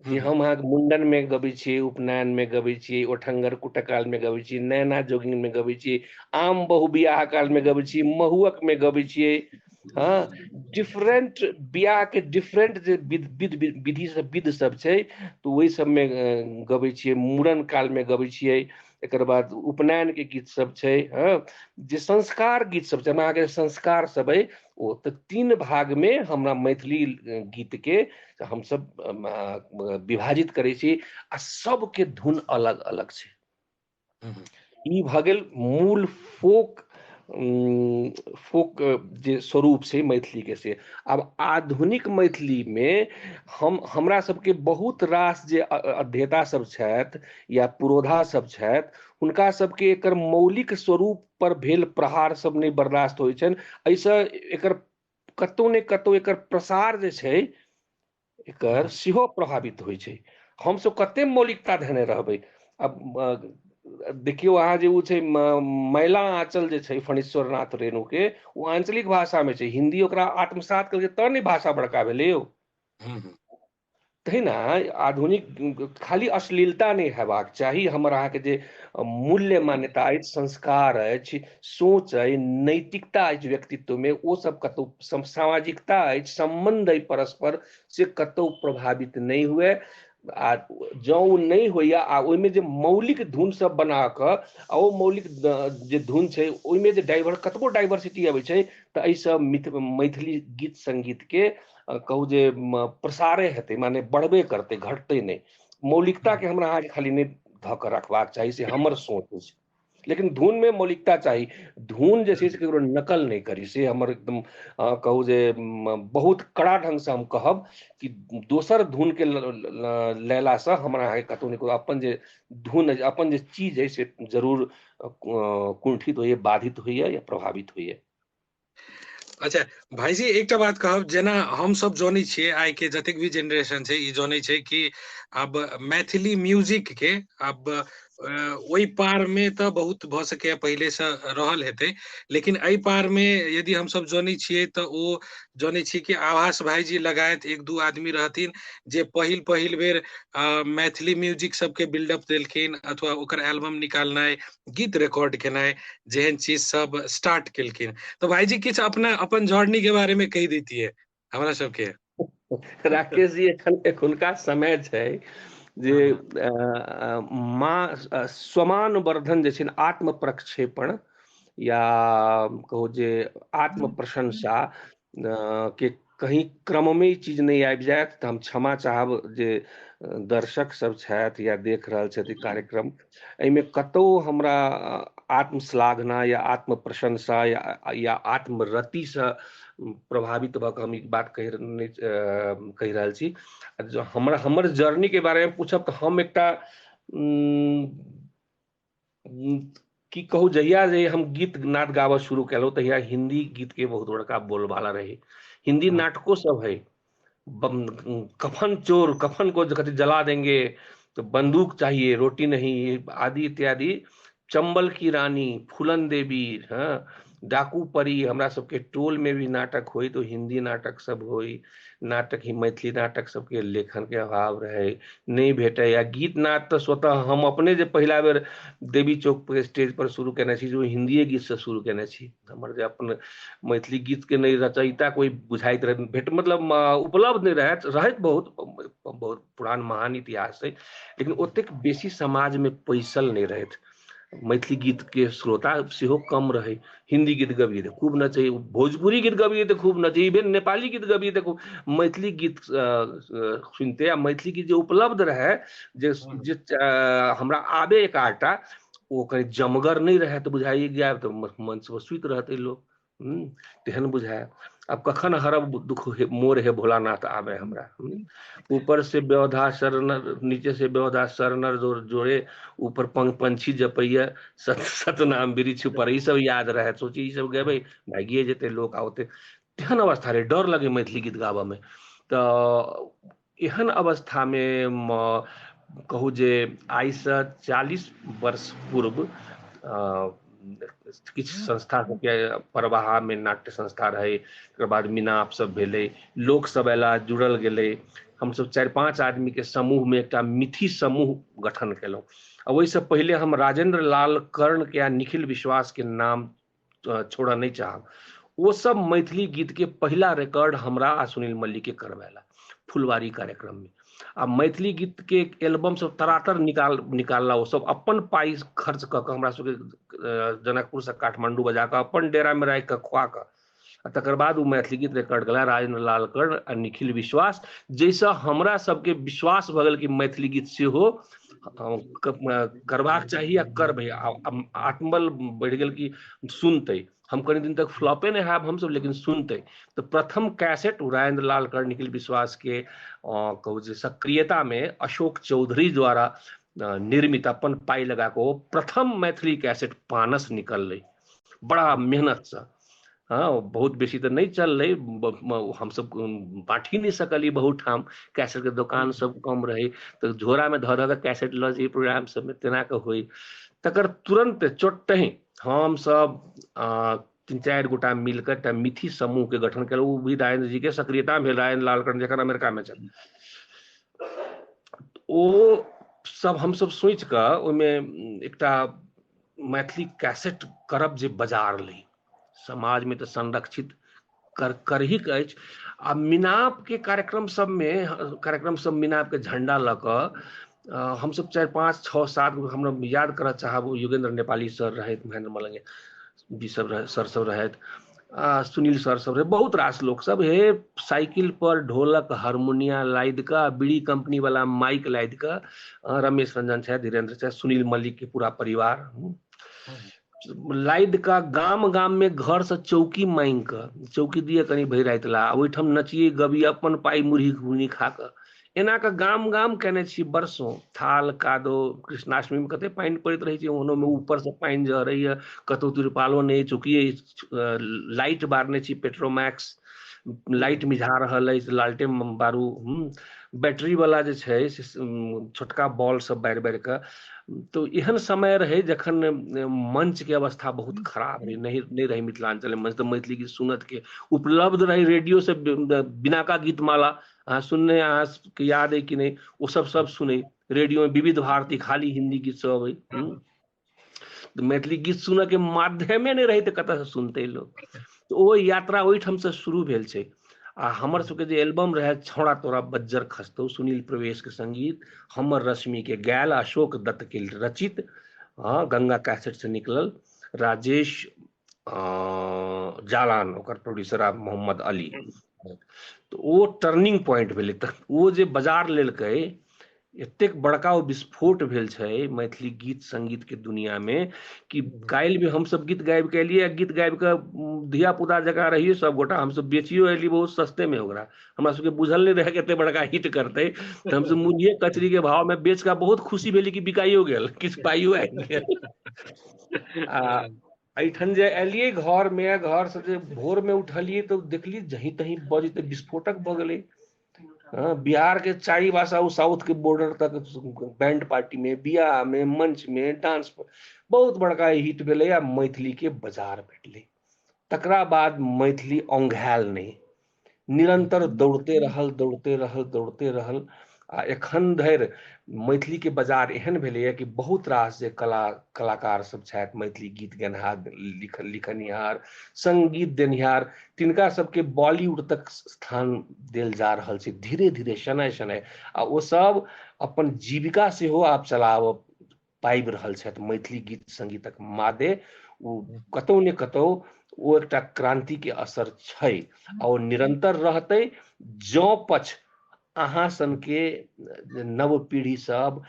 जे हम अहाँ मुंडन में गबै छियै, उपनयन में गबै छियै, ओठंगर कुटकाल में गबै छियै, नैना जोगिन में गबै छियै, आम बहु बियाह काल में गबै छियै, महुअक में गबै छियै, हाँ डिफरेंट बियाह के डिफरेंट जे विधि सब विध सब छै तो वही सब में गबै छियै, मूड़न काल में गबै छियै, एकर बाद उपनयन के गीत सब छै। हाँ जे संस्कार गीत सब छै, हमरा अहाँके संस्कार सब है ओ तऽ 3 भाग में हमरा मैथिली गीत के हम सब विभाजित करै छी आ सबके धुन अलग अलग छै। ई भ गेल मूल फोक फोक जे स्वरूप छै मैथिली के से। अब आधुनिक मैथिली में हमरा सबके बहुत रास जे अध्येता सब छथि या पुरोधा सब छथि, हुनका सबके एकर मौलिक स्वरूप पर भेल प्रहार सब नहीं बर्दाश्त होइ छनि। ऐसे एकर कतौ ने कतौ एकर प्रसार जे छै एकर सेहो प्रभावित होइ छै। हम सब कते मौलिकता धेने रहबै। अब देखियो अहाँ जे उ छै मैला आंचल जे छै फणीश्वर नाथ रेणु के, वो आंचलिक भाषा में छै, हिंदी ओकरा आत्मसात करके त नहीं भाषा बड़का भेलै यौ। तहिना आधुनिक खाली अश्लीलता नहीं हेबाक चाही, हमर अहाँके जे मूल्य मान्यता अछि, संस्कार अछि, सोच अछि, नैतिकता अछि व्यक्तित्व में, ओ सब कतौ सामाजिकता अछि, संबंध अछि परस्पर, से कतौ प्रभावित नहीं हुए। आ जँ नहीं होइया आ ओहिमे जे मौलिक धुन सब बना क आ ओ मौलिक जे धुन छै ओहिमे जे कतबो डाइवर्सिटी अबै छै तऽ एहिसँ मैथिली गीत संगीत के कहू जे प्रसारे हेतै, माने बढ़बे करतै, घटतै नहीं। मौलिकता के हमरा अहाँके खाली नहीं धऽ कऽ रखबाक चाही, से हमर सोच अछि। लेकिन धुन में मौलिकता चाही, धुन जे छै से केकरो नकल नहीं करी, से हमर एकदम कहू जे बहुत कड़ा ढंग से हम कहब कि दोसर धुन के लैला से हमरा अहाँके कतौ नहीं अपन जे धुन अपन जे चीज है से जरूर कुंठित होइए, बाधित होइए या प्रभावित होइए। अच्छा भाईजी एकटा बात कहब, जेना हम सब जानै छियै, आइ के जतेक भी जेनरेशन छै ई जानै छै कि अब मैथिली म्यूजिक के अब ओहि पार में तऽ बहुत भ सकैया पहिले से रहल हेतै, लेकिन एहि पार में यदि हम सब जानै छियै तऽ ओ जानै छियै कि आभास भाईजी लगायत 1-2 आदमी रहथिन जे पहिल बेर मैथिली म्यूजिक सबके बिल्डअप देलखिन, अथवा ओकर एल्बम निकालनाइ, गीत रिकॉर्ड केनाइ, जेहन चीज सब स्टार्ट केलखिन। तो भाईजी किछ अपना अपन जर्नी के बारे में कहि दैतियै हमरा सबके। राकेश जी एखुनका समय छै जे माँ स्वमानवर्धन जे छै ने, आत्म प्रक्षेपण या कहू जे आत्म प्रशंसा के कहीं क्रम में ई चीज नहीं आबि जायत तऽ हम क्षमा चाहब जे दर्शक सब छथि या देख रहल छथि ई कार्यक्रम, एहिमे कतौ हमरा आत्मश्लाघना या आत्म प्रशंसा या आत्मरति से प्रभावित भऽ कऽ हम ई बात कहि रहल छी। हमर जर्नी के बारे में पूछब तऽ हम एकटा की कहू, जहिया जे हम गीत नाद गाबऽ शुरू केलहुँ तहिया हिंदी गीत के बहुत बड़का बोलबाला रही। हिंदी नाटकों सब है, कफन चोर, कफन को जला देंगे तो बंदूक चाहिए, रोटी नहीं, आदि इत्यादि, चंबल की रानी, फूलन देवी, हाँ डाकू परी, हमरा सबके टोल में भी नाटक होई तो हिंदी नाटक सब होई। नाटक ही मैथिली नाटक सबके लेखन के अभाव रहे, नहीं भेटे, या गीत नाद तो स्वतः हम अपने जे पहिला बेर देवी चौक पर स्टेज पर शुरू केने छी, जो हिंदीए गीत से शुरू केने छी। हमर जे अपन मैथिली गीत के नहीं रचयिता कोई बुझाइत रहे भेट, मतलब उपलब्ध नहीं रहत बहुत पुरान महान इतिहास है, लेकिन ओतेक बेसी समाज में पैसल नहीं रहत। मैथिली गीत के श्रोता सेहो कम रहे। हिंदी गीत गबिए तो खूब नचे, भोजपुरी गीत गबिए तो खूब नचे, इवन नेपाली गीत गबिए तो खूब। मैथिली गीत सुनते आ मैथिली गीत जो उपलब्ध रहे जे हमरा आबे एक आटा ओ कहीं जमगर नहीं रहे तो बुझाइए गया तो मंच पर सुत रहते लोग। तेहन बुझाय। अब कखन हरब दुख मोर हे भोलानाथ आवे हमरा। ऊपर से व्यवधा शरणर, नीचे से व्यवधा शरणर जोड़े, ऊपर पंछी जपैया सतनाम वृक्ष पर, ई सब याद रहे। सोची ई सब गेबै भागिए जेते लोग आओते। तेहन अवस्था रहे, डर लगे मैथिली गीत गाबऽ में। तो एहन अवस्था में कहू जे आइ से 40 वर्ष पूर्व किछु संस्था सबके परवाहा में नाट्य संस्था रहे, एकर बाद मिनाप सब भेलै, लोक सब एला, जुड़ल गेलै। हम सब 4-5 आदमी के समूह में एकटा मिथि समूह गठन केलहुँ। ओहि से पहले हम राजेंद्र लाल कर्ण के या निखिल विश्वास के नाम छोड़ऽ नहीं चाहब। वो सब मैथिली गीत के पहला रिकॉर्ड हमरा आ सुनील मल्लिक के करवेला फुलवारी कार्यक्रम में। आ मैथिली गीत के एल्बम सब तरातर निकालला, वो सब अपन पाई खर्च क के हमरा सबके जनकपुर से काठमांडू बजा के अपन डेरा में रह के खुआ के तकर बाद वो मैथिली गीत रिकॉर्ड कला राजेंद्र लालकर आ निखिल विश्वास, जैसा हमरा सबके विश्वास भ गेल कि मैथिली गीत से हो करबाक चाहिए, करबे आत्मबल बढ़ गेल कि सुनते। हम कई दिन तक फ्लॉपे नहीं है हम सब, लेकिन सुनते। तो प्रथम कैसेट राजेंद्र लालकर निखिल विश्वास के कहू जे सक्रियता में अशोक चौधरी द्वारा निर्मित अपन पाई लगा को प्रथम मैथिली कैसेट पानस निकल बड़ा मेहनत से। हाँ, बहुत बेसी तो नहीं चल रही, हम सब बांटी नहीं सकली, बहुत ठाम कैसेट के दुकान सब कम रही, तो झोरा में धर धर कैसेट ल प्रोग्राम सब में तेना के हुई। तकर तुरंत चोटही हम सब 3-4 गोटा मिलकर मिथि समूह के गठन कर, वो भी राजेंद्र जी के सक्रियता में राजेंद्र लालकर जखन अमेरिका में चल, वो सब हम सब सोच कर ओमे एकटा मैथिली कैसेट करब जे बाजार ली, समाज में तो संरक्षित कर ही अछि। आ मिनाप के कार्यक्रम सब मिनाप के झंडा ल क हम सब 4-5-6-7 हमरा याद कर चाहब, योगेंद्र नेपाली सर रहे, महेंद्र मलंगे जी सब रहे, सर सब रहे, सुनील सर सब रहे, बहुत रास लोग सब हे साइकिल पर ढोलक हारमोनिया लाद का, बीड़ी कंपनी वाला माइक लाद का, रमेश रंजन छे, धीरेन्द्र छे, सुनील मल्लिक के पूरा परिवार लाइद का गाम गाम में घर से चौकी मांग कर चौकी दिए कनी भई रात ला ओहिठाम नचिए गबी अपन पाई मुरही घुनी खा कर एना का गाम गाम केने छी बरसों। थाल कादो कृष्णाष्टमी में कते पानी पड़त रही छै, ओनो में ऊपर से पानी जरई है, कतो तिरपालो नहीं, चौकिए लाइट बारने छी, पेट्रोमैक्स लाइट मिझा रहल है, लालटेन बारू बैटरी वाला जे छै छोटका बॉल सब बार बार के। तो एहन समय रहे जखन मंच के अवस्था बहुत खराब रही, नहीं रही मिथिलांचल मंच, तो मैथिली गीत सुनत के उपलब्ध रही, रेडियो से बिना का गीत माला सुनने के याद है कि नहीं, वो सब सुने रेडियो में, विविध भारती खाली हिंदी गीत सब तो मैथिली गीत सुन के माध्यमे नहीं रही, तो कत से सुनते लोग। तो वो यात्रा ओहिठाम से शुरू भेल छै। आ हमर सबके जे एल्बम रहे छौड़ा तोरा बज्जर खसतौ, सुनील प्रवेश के संगीत, हमर रश्मि के गायल, अशोक दत्त के रचित, गंगा कैसेट से निकलल, राजेश जालान ओकर प्रोड्यूसर मोहम्मद अली। तो वो टर्निंग पॉइंट भेलै। त वो जे बाजार लेलकै, एतेक बड़का विस्फोट भेल छै मैथिली गीत संगीत के दुनिया में कि काल्हि भी हम सब गीत गाबि के एलियै, गीत गाबि के धिया पुता जगह रहिए सब गोटा, हम सब बेचियो एलियै बहुत सस्ते में ओकरा, हमरा सबके बुझल नहीं रहे एते बड़का हिट करते, तो हम सब मुनिये कचरी के भाव में बेच के बहुत खुशी भेली कि बिकाइयो गेल, किछ पाइयो आबि गेल। एठन जे एलियै घर में, घर से जे भोर में उठलियै तो देखलियै जहीं तहीं बजते विस्फोटक भ गेलै। बिहार के चारी भाषा साउथ के बॉर्डर तक बैंड पार्टी में, बियाह में, मंच में, डांस में बहुत बड़का हिट भेलै आ मैथिली के बाजार भेटलै। तकरा बाद मैथिली औंघायल नहीं, निरंतर दौड़ते रहल आ एखन धरि मैथिली के बाजार एहन भेलै कि बहुत रास जे कलाकार सब छथि, मैथिली गीत गेनहार, लिखनिहार, संगीत देनिहार, तिनका सबके बॉलीवुड तक स्थान देल जा रहल छै धीरे धीरे, शनै शनै। आ वो सब अपन जीविका से हो आप चलाव पाबि रहल छथि मैथिली गीत संगीतक मादे। वो कतौ ने कतौ वो एकटा क्रांति के असर छै आ वो निरंतर रहते जौ पछ अहाँ सन के नव पीढ़ी सब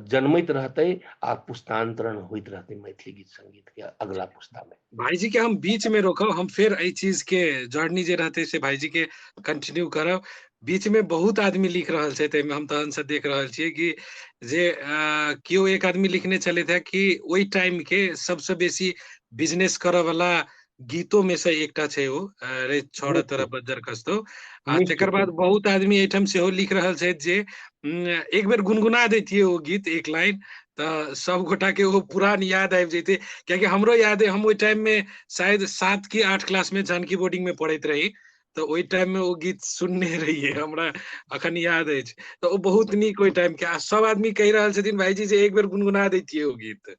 जन्मैत रहते आ पुस्तांतरण होइत रहते मैथिली गीत संगीत के अगला पुस्ता में। भाईजी के हम बीच में रोकब, हम फिर एहि चीज के जर्नी जे रहते से भाईजी के कंटिन्यू करब। बीच में बहुत आदमी लिख रहल छै, ताहिमे हम तहन से देख रहल छियै कि जे केओ एक आदमी लिखने चले थे कि ओई टाइम के सबसे बेसी बिजनेस करऽ वाला गीतों में से एकटा छै ओ रे छौड़ा तोरा बज्जर खसतौ। आ तकर बाद बहुत आदमी एहिठाम सेहो लिख रहल छै जे एक बेर गुनगुना दैतियै ओ गीत एक लाइन, तो सब गोटा के वो पुरान याद आबि जैते। क्याकि हमरो याद है, हम ओई टाइम में शायद 7 की 8 क्लास में जानकी बोर्डिंग में पढ़ैत रही, तो ओई टाइम में वो गीत सुनने रहिए, हमरा अखन याद अछि। तो वो बहुत नीक ओई टाइम के, सब आदमी कहि रहल छथिन भाईजी जे एक बेर गुनगुना दैतियै ओ गीत।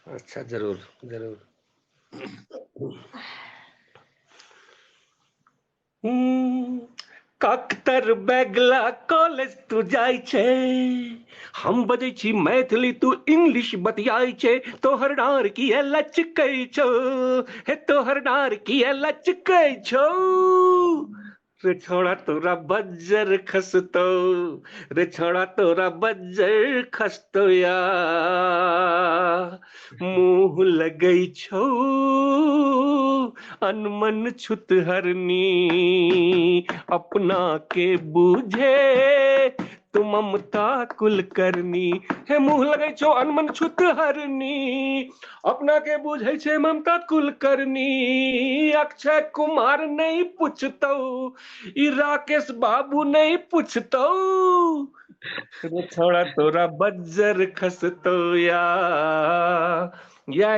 अच्छा, जरूर जरूर। काकतर बैगला कॉलेज तू जाय छै, हम बजै छी मैथिली तू इंग्लिश बतियाय छै, तोहर डार किया लचकै छौ, हे तोहर डार किया लचकै छौ, रे छोड़ा तोरा बज्जर खसतो, रे छोड़ा तोरा बज्जर खसतो या, मुंह लगै छौ अनमन छुतहरनी, अपना के बूझे तू ममता कुलकर्णी, हे मुंह लगै छौ अनमन छुतहरनी, अपना के बुझै छै ममता कुलकर्णी, अक्षय कुमार नहीं पूछतौ, ई राकेश बाबू नहीं पूछतौ, रे छोड़ा तोरा बज्जर खसतौ या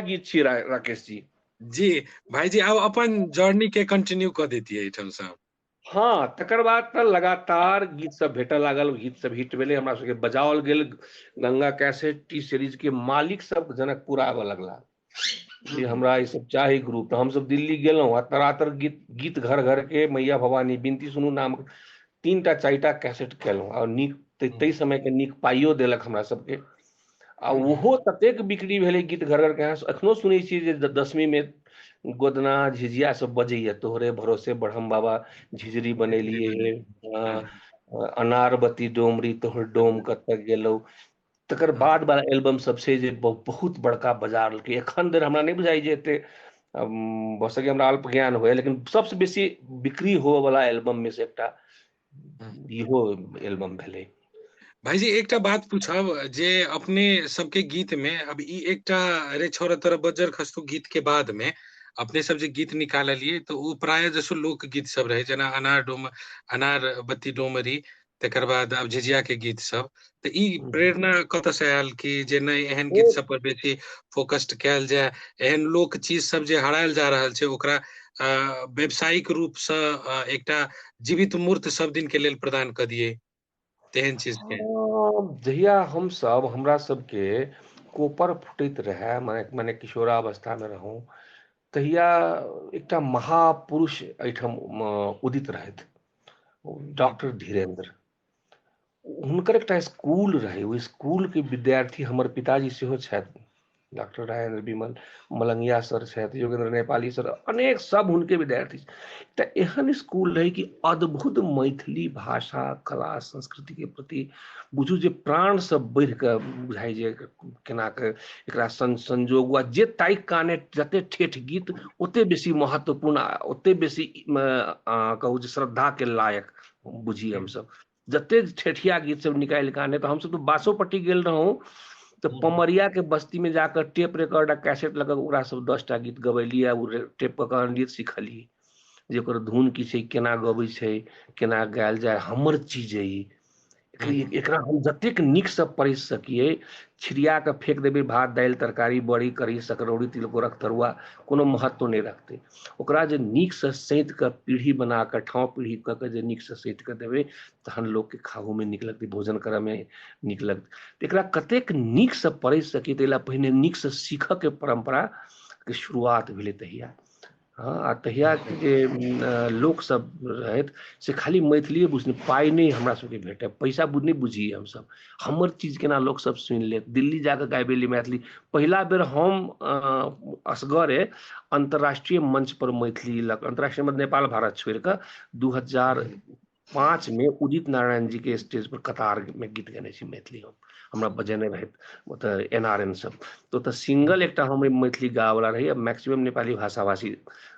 गीत छी राकेश जी। जी भाई जी, अब अपन जर्नी के कंटिन्यू कर देती है ठाम से। हाँ, तकर बाद त लगातार गीत सब भेटऽ लागल, गीत सब हिट भेलै, हमरा सबके बजाओल गेल, गंगा कैसेट टी सीरीज के मालिक सब जनकपुर आबऽ लगला, जे हमरा ई सब चाही ग्रुप, तो हम सब दिल्ली गेलहुं आ तरातर गीत घर घर के, मैया भवानी, बिनती सुनू नाम 3टा 4टा कैसेट केलहुं, और नीक तै समय के नीक पाइयो देलक हमरा सबके, आ ओहो ततेक बिक्री भेलै गीत घर घर के, अखनो सुनै छी जे 10वीं में गोदना झिझिया सब बजैया, तोहरे भरोसे बढ़म बाबा झिझरी बनेलिए, अनारबती डोमरी तोहर डोम कतऽ गेलौ, तकर बाद वाला एल्बम सब छै जे बहुत बड़का बाजार लेकै, एखन धरि हमरा नहीं बुझाइ जे एते भ सके हमरा अल्प ज्ञान होय, लेकिन सबसे बेसी बिक्री होवे वाला एल्बम में से एकटा इहो एल्बम भेलै। भाई जी एकटा बात पूछब, जे अपने सबके गीत में अब ई एकटा रे छोरा तोरा बज्जर खसतो गीत के बाद में अपने सब जे गीत निकाललिए, तो वो प्राय जसो लोक गीत सब रहे, जना अनार बत्ती डोमरी, तकर बाद अब झिझिया के गीत सब, तो ई प्रेरणा कतऽ से आयल कि जे नहीं एहन गीत सब पर बेसी फोकस्ड कैल जाय, एहन लोक चीज सब जे हरायल जा रहल छै ओकरा व्यावसायिक रूप से एकटा जीवित मूर्त सब दिन के लेल प्रदान कर दिए, तेहन चीज के। जहिया हम सब हमरा सबके कोपर फुटैत रहे, माने किशोरावस्था में रहूं, तहिया एकटा महापुरुष एहिठाम उदित रहथि, डॉक्टर धीरेन्द्र, हुनकर एकटा स्कूल रहे, ओ स्कूल के विद्यार्थी हमर पिताजी सेहो छथि, डॉक्टर राजेंद्र विमल, मलंगिया सर छथि, योगेंद्र नेपाली सर, अनेक सब हुनके विद्यार्थी, एकटा एहन स्कूल रहे कि अद्भुत मैथिली भाषा कला संस्कृति के प्रति बुझू जे प्राण से बढ़ि के बुझाइ जे केना के एकरा संजोग, जे ताइक काने जते ठेठ गीत ओते बेसी महत्वपूर्ण, ओते बेसी कहू जे श्रद्धा के लायक बुझी हम सब, जते ठेठिया गीत सब निकाल के आने, तो हम सब तो बासोपट्टी गेल रहूं, तो पमरिया के बस्ती में जाकर टेप रिकॉर्ड आ कैसेट लगा ओकरा सब 10टा गीत गबेलिए, टेप के अनलिए सिखलिए, जे ओकर धुन की छै, केना गबै छै, केना गायल जाय, हमर चीज है एकरा हम जतेक नीक से पढ़ि सकिए, छिड़िया के फेंक देबै भात दालि तरकारी बड़ी कढ़ी सकरौड़ी तिलकोरक तरुआ, कोनो महत्व नहीं रखते, ओकरा जे नीक से सैंत के पीढ़ी बना के ठाव पीढ़ी क के जे नीक से सैंत के देबै, तहन लोग के खाहू में नीक लगतै, भोजन करे में नीक लगतै, एकरा कतेक नीक से पढ़ि सकी, तै पहिने नीक से सीख के परंपरा के शुरुआत भेलै तहिया। हाँ, तहिया के लोक सब रहत से खाली मैथिली बुझने, पाई नहीं हमरा सबके भेटे, पैसा बुझ नहीं बुझिए, हम सब हमर चीज केना लोक सब सुन ले, दिल्ली जाकर गाबेली मैथिली, पहला बेर हम असगरे अंतर्राष्ट्रीय मंच पर मैथिली लग, अंतर्राष्ट्रीय मतलब नेपाल भारत छोड़ के 2005 में उदित नारायण जी के स्टेज पर कतार में गीत गाने छी मैथिली, हमरा बजेने रहे मतलब एनआरएन सब, तो सिंगल एकटा हम मैथिली गावला रही, मैक्सिमम नेपाली भाषाभाषी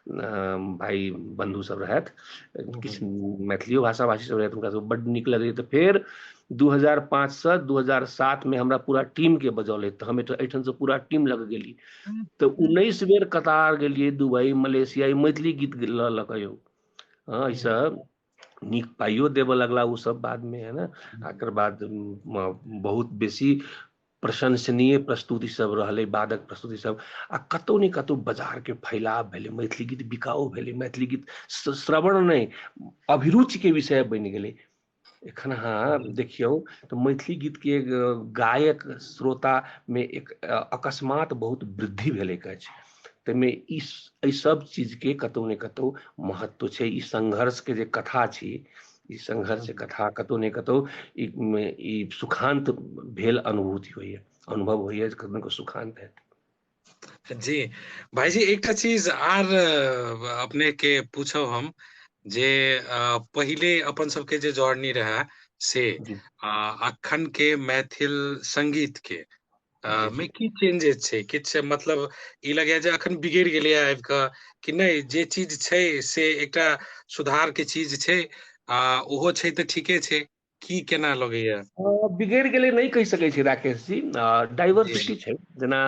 भाई बंधु सब रहत, किछु मैथिलियो भाषाभाषी सब रहत, हुनका सब बड नीक लगैए, तो फिर 2005 से 2007 में हमरा पूरा टीम के बजौले, तो हम एठन से पूरा टीम लग गेली, तो 19 बेर कतार गेलिए, दुबई मलेशिया, मैथिली गीत लक यौ, हाँ, ई सब नीक पाइयो देबऽ लगला उ सब बाद में, है ना, एकर बाद बहुत बेसी प्रशंसनीय प्रस्तुति सब रहले, वादक प्रस्तुति सब, आ कतौ नहीं कतौ बाजार के फैलाव भेले, मैथिली गीत बिकाऊ भेले, मैथिली गीत श्रवण नहीं अभिरुचि के विषय बन गेले, एखन हाँ देखियो तो मैथिली गीत के गायक श्रोता में एक अकस्मात बहुत वृद्धि भेले अछि, तमे ई सब चीज के कतौ ने कतौ महत्व छै। ई संघर्ष के जे कथा छी, ई संघर्ष कथा कतौ ने कतौ ई सुखांत भेल अनुभूति होइए, अनुभव होइए, कतौ सुखांत है। जी भाईजी एकटा चीज आर अपने के पूछो हम जे पहिले अपन सबके जे जर्नी रहा से अखन के मैथिल संगीत के में की चेंजेस छै? किछ मतलब ई लगे जे अखन बिगड़ गेलै आबि कऽ कि नहीं, जे चीज छै से एकटा सुधार के चीज छै ओहो छै तऽ ठीके छै, की केना लगैया? बिगड़ गेलै नहीं कहि सकै छी राकेश जी। डाइवर्सिटी छै, जेना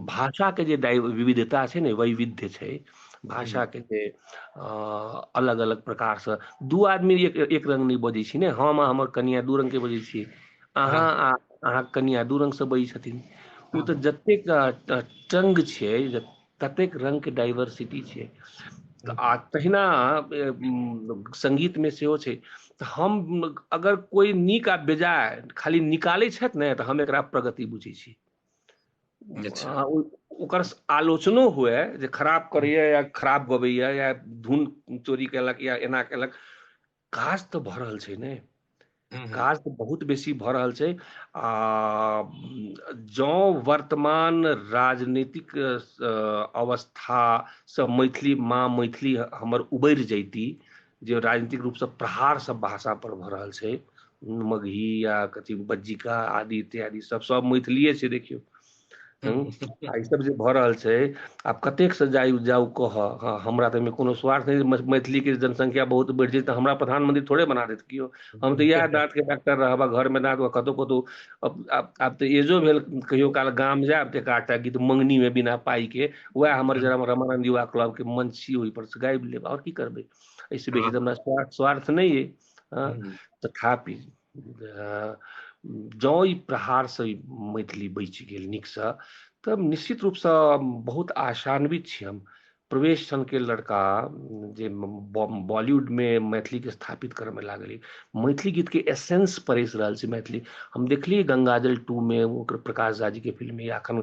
भाषा के जे विविधता छै ने, वैविध्य छै भाषा के जे अलग अलग प्रकार से दू आदमी एक रंग नहीं बजै छी ने। हम हमर कनिया दू रंग के बजै छी, अहाँ कनिया दू रंग से बजै छथिन। उ तऽ जतेक टंग छै, ततेक रंग के डाइवर्सिटी छै। आ तहिना संगीत में सेहो छै। तऽ हम अगर कोई नीक आ बेजाय खाली निकालै छथि ने, तऽ हम एकरा प्रगति बुझै छी। ओकर आलोचनो हुए जे खराब करैया या खराब गबैया या धुन चोरी केलक या एना केलक, काज तऽ भऽ रहल छै ने, काज तऽ बहुत बेसी भऽ रहल छै। जँ वर्तमान राजनीतिक अवस्था से मैथिली माँ मैथिली हमर उबरि जैती, जे राजनीतिक रूप से प्रहार सब भाषा पर भऽ रहल छै, मगही या कथी बज्जिका आदि इत्यादि सब मैथिलीये छै देखियौ। ई सब जे भऽ रहल छै, आब कतेक से जाउ कह, हमरा तऽ एहिमे कोनो स्वार्थ नहीं। मैथिली के जनसंख्या बहुत बढ़ि जेतै, हमरा प्रधानमंत्री थोड़े बना देत कियो। हम तऽ इएह दाँत के डॉक्टर रहब, घर में दाँत कतौ कतौ। आब तऽ एजो भेल, कहियो काल गाम जायब तऽ एकटा गीत मंगनी में बिना पाई के, वह हमर रमानंद युवा क्लब के मंच छी, ओहि पर से गाबि लेब, और की करबै। इससे बेसी तो हमरा स्वार्थ नहीं है। तथापि जँ ई प्रहार से मैथिली बचि गेल नीकसँ, तब निश्चित रूप से बहुत आशान्वित छी हम। प्रवेश सन के लड़का जे बॉलीवुड में मैथिली के स्थापित करे में लागल, मैथिली गीत के एसेंस परस रहल छै मैथिली। हम देखलिए गंगाजल 2 में ओकर प्रकाश झा जी के फिल्म में, अखन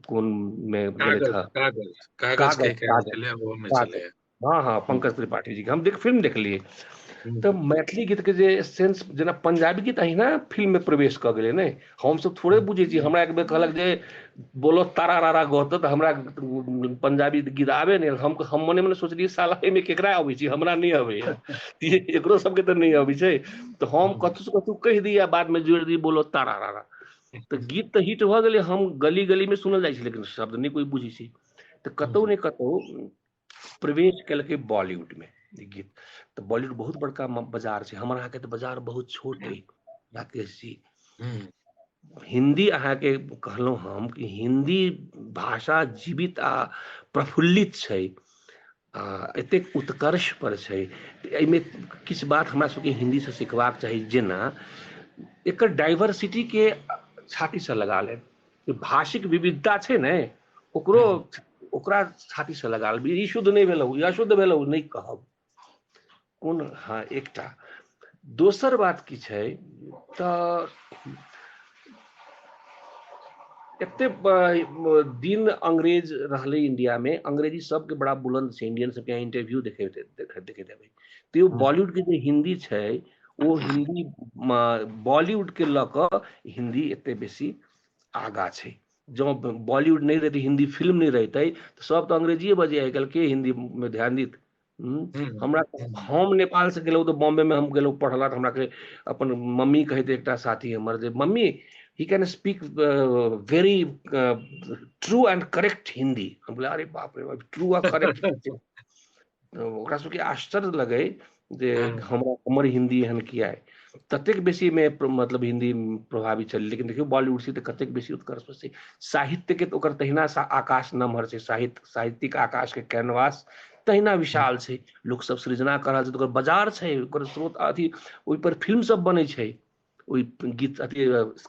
कोन में गेले था कागज। हाँ पंकज त्रिपाठी जी के हम फिल्म देखलिए। तो मैथिली गीत के जे सेंस, जेना पंजाबी गीत अहिना फिल्म में प्रवेश कर गए ने, हम सब थोड़े बुझे छी। हमरा एक बेर कहलक जे बोलो तारा रारा गहत, तो हमरा पंजाबी गीत आवे ने, हम मने मने सोचलिए साला एमे केकरा आबै छी, हमरा नहीं आवे है, एकरो सबके तो नहीं आबै छै। तो हम कथु से कथु कह दिया, बाद में जोड़ दी बोलो तारा रारा। तो गीत तो हिट भ गेलै, हम गली गली में सुनल जाइ छै, लेकिन शब्द नहीं कोई बुझे छी। तो कतौ ने कतौ प्रवेश केलकै बॉलीवुड में गीत। तो बॉलीवुड बहुत बड़का बाजार छै, हमर अहाँ के तो बाजार बहुत छोट है राकेश जी। हिंदी अहाँ के कहलहुँ हम कि हिंदी भाषा जीवित आ प्रफुल्लित छै, एतेक उत्कर्ष पर छै। एहिमे किछु बात हमरा सबके हिंदी से सिखबाक चाही, जेना एकर डाइवर्सिटी के छाती से लगा ले, भाषिक विविधता छै ने, ओकरा छाती से लगा ले। ई शुद्ध नहीं भेलौ, या शुद्ध भेलौ नहीं कहब कोन। हाँ एकटा दोसर बात की छै, तऽ एते दिन अंग्रेज रहले इंडिया में, अंग्रेजी सबके बड़ा बुलंद छै, इंडियन सबके इंटरव्यू देखे तो बॉलीवुड के जो हिंदी छै, वो हिंदी बॉलीवुड के लऽ कऽ हिंदी एते बेसी आगा छै। जो बॉलीवुड नहीं रहती, हिंदी फिल्म नहीं रहते, तो सब तो अंग्रेजीए बजे आइ काल्हि के हिंदी में ध्यान दी। हमरा हम नेपाल से गेलहुँ, तो बॉम्बे में हम गेलहुँ पढ़ला, तो हमरा के अपन मम्मी कहते एकटा साथी हमर, जे mummy he can speak berry true and correct Hindi. हम बोले अरे बाप रे बाप, ट्रू आ करेक्ट। ओकरा सबके आश्चर्य लगे जे हमर हिंदी एहन किया है, ततेक बेसी में मतलब हिंदी प्रभावित चल। लेकिन देखियो बॉलीवुड से कतेक बेसी उत्कर्ष छै। साहित्य के तो तहिना सा आकाश नमहर छै, साहित्यिक आकाश के कैनवास तहिना विशाल छै। लोग सब सृजना कर रहल छै, तो बाजार छै, स्रोत अथी ओहि पर फिल्म सब बनै छै, ओहि गीत अथी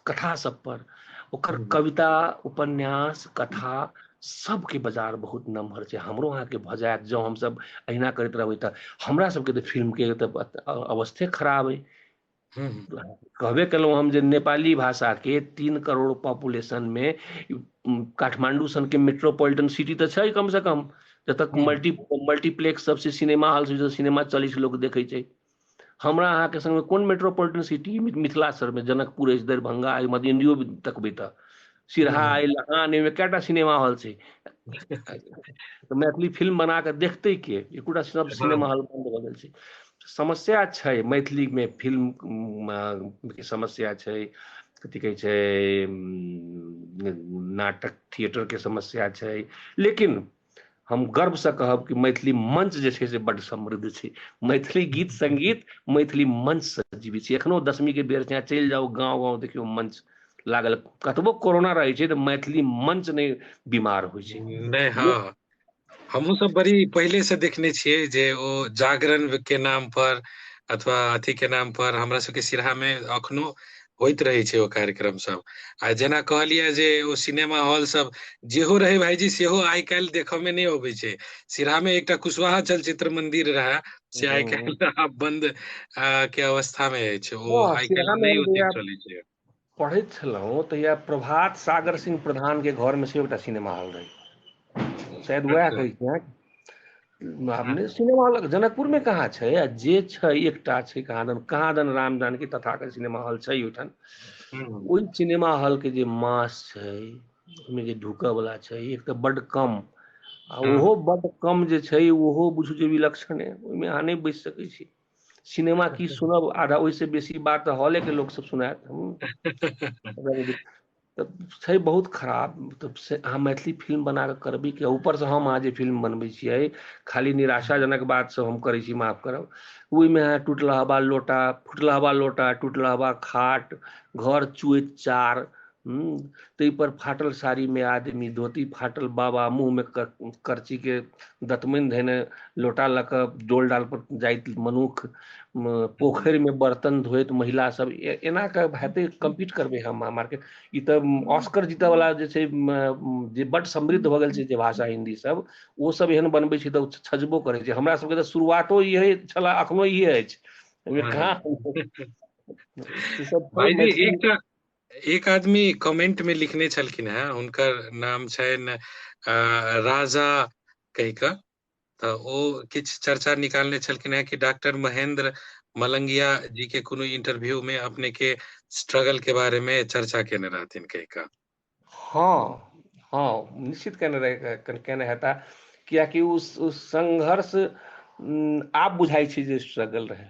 कथा सब पर। ओकर कविता उपन्यास कथा सबके बाजार बहुत नमहर छै। हमरो अहाँ के भऽ जायत जँ हम सब अहिना करैत रहबै, तऽ हमरा सबके तऽ फिल्म के तऽ अवस्थे खराब है। कहबे केलहुँ हम जे नेपाली भाषा के 3 करोड़ पॉपुलेशन में काठमांडू सन के मेट्रोपॉलिटन सिटी तो छै कम से कम, जतक मल्टीप्लेक्स सब से सिनेमा हॉल से सिनेमा चलै छै लोग देखै छै। हमरा अहाँ के संग में कोन मेट्रोपॉलिटन सिटी मिथिला सर में जनकपुर अछि, दरभंगा अछि, मधुबनियो तकबै त सिरहा अछि, लहान में कएटा सिनेमा हॉल छै। तो मैथिली फिल्म बना के देखते के, एकोटा सब सिनेमा हॉल बंद भ गेल छै। समस्या छै मैथिली में फिल्म के समस्या छै, कथी कहै छै नाटक थिएटर के समस्या छै। लेकिन हम गर्व से कहब कि मैथिली मंच जे छै से बड्ड समृद्ध छै। मैथिली गीत संगीत मैथिली मंच से जीवित छै। एखनो 10वीं के बेर छै, चलि जाओ गाँव गाँव देखियो मंच लागल, कतबो कोरोना रहे छै तो मैथिली मंच नहीं बीमार होइ छै। नहीं, हाँ, हमहू सब बड़ी पहले से देखने छियै जे ओ जागरण के नाम पर अथवा अथी के नाम पर हमरा सबके सिरहा में अखनो होइत रहे छै ओ कार्यक्रम सब। आ जेना कहलियै जे ओ सिनेमा हॉल सब जेहो रहे भाईजी सेहो आइ काल्हि देखऽ में नहीं अबै छै। सिरहा में एकटा कुशवाहा चलचित्र मंदिर रहे से आइ काल्हि आब बंद के अवस्था में अछि, ओ आइ सिरहा काल्हि में नहीं हम ओतेक चलै छै। पढ़ैत छलहुँ तहिया प्रभात सागर सिंह प्रधान के घर में से एकटा सिनेमा हॉल रहे, शायद वह अच्छा, कहै छियै आपने सिनेमा हॉल जनकपुर में कहाँ छै, आ जे छै एकटा छै कहादन राम जानकी तथाकथित सिनेमा हॉल छै ओइठन। ओइ सिनेमा हॉल के जे मास छै ओहिमे जे ढुकऽ वाला छै एक तऽ बड्ड कम, आ ओहो बड्ड कम जे छै ओहो बुझू जे विलक्षणे, ओहिमे अहाँ नहि बैस सकै छी। सिनेमा की सुनब, आधा ओहिसे बेसी बात हॉले के लोग सब सुनायत। तब छै बहुत खराब। तब से अहाँ मैथिली फिल्म बना कऽ करबै कि, ऊपर से हम अहाँ जे फिल्म बनबै छियै खाली निराशाजनक बात सब हम करै छी, माफ करब, ओहिमे अहाँ टूटलहबा लोटा, फुटलहबा लोटा, टूटलहबा खाट, घर चुएत चार, ताहि पर फाटल साड़ी में आदमी, धोती फाटल बाबा, मुंह में करची के दतमनि धैने, लोटा लऽ कऽ डोल डाल पर जाइत मनुख, पोखरि में बर्तन धोइत महिला सब, एना के हेतै कम्पीट करबै हम मार्केट। ई तऽ ऑस्कर जीतऽ वाला जे छै, जे बड्ड समृद्ध भऽ गेल छै जे भाषा हिन्दी सब, ओ सब एहन बनबै छै तऽ छजबो करै छै। हमरा सबके तऽ शुरुआतो इहे छलए, अखनो इहे अछि, एहिमे कहाँ सब भाईजी मैथिली। एक आदमी कमेंट में लिखने छलखिन हैं, हुनकर नाम छनि राजा कहि कऽ, तऽ ओ किछु चर्चा निकालने छलखिन हैं कि डॉक्टर महेंद्र मलंगिया जी के कोनो इंटरव्यू में अपने के स्ट्रगल के बारे में चर्चा केने रहथिन कहि कऽ। हाँ हाँ, निश्चित केने हेता, कियाकि उस संघर्ष आब बुझाइ छै जे स्ट्रगल रहे,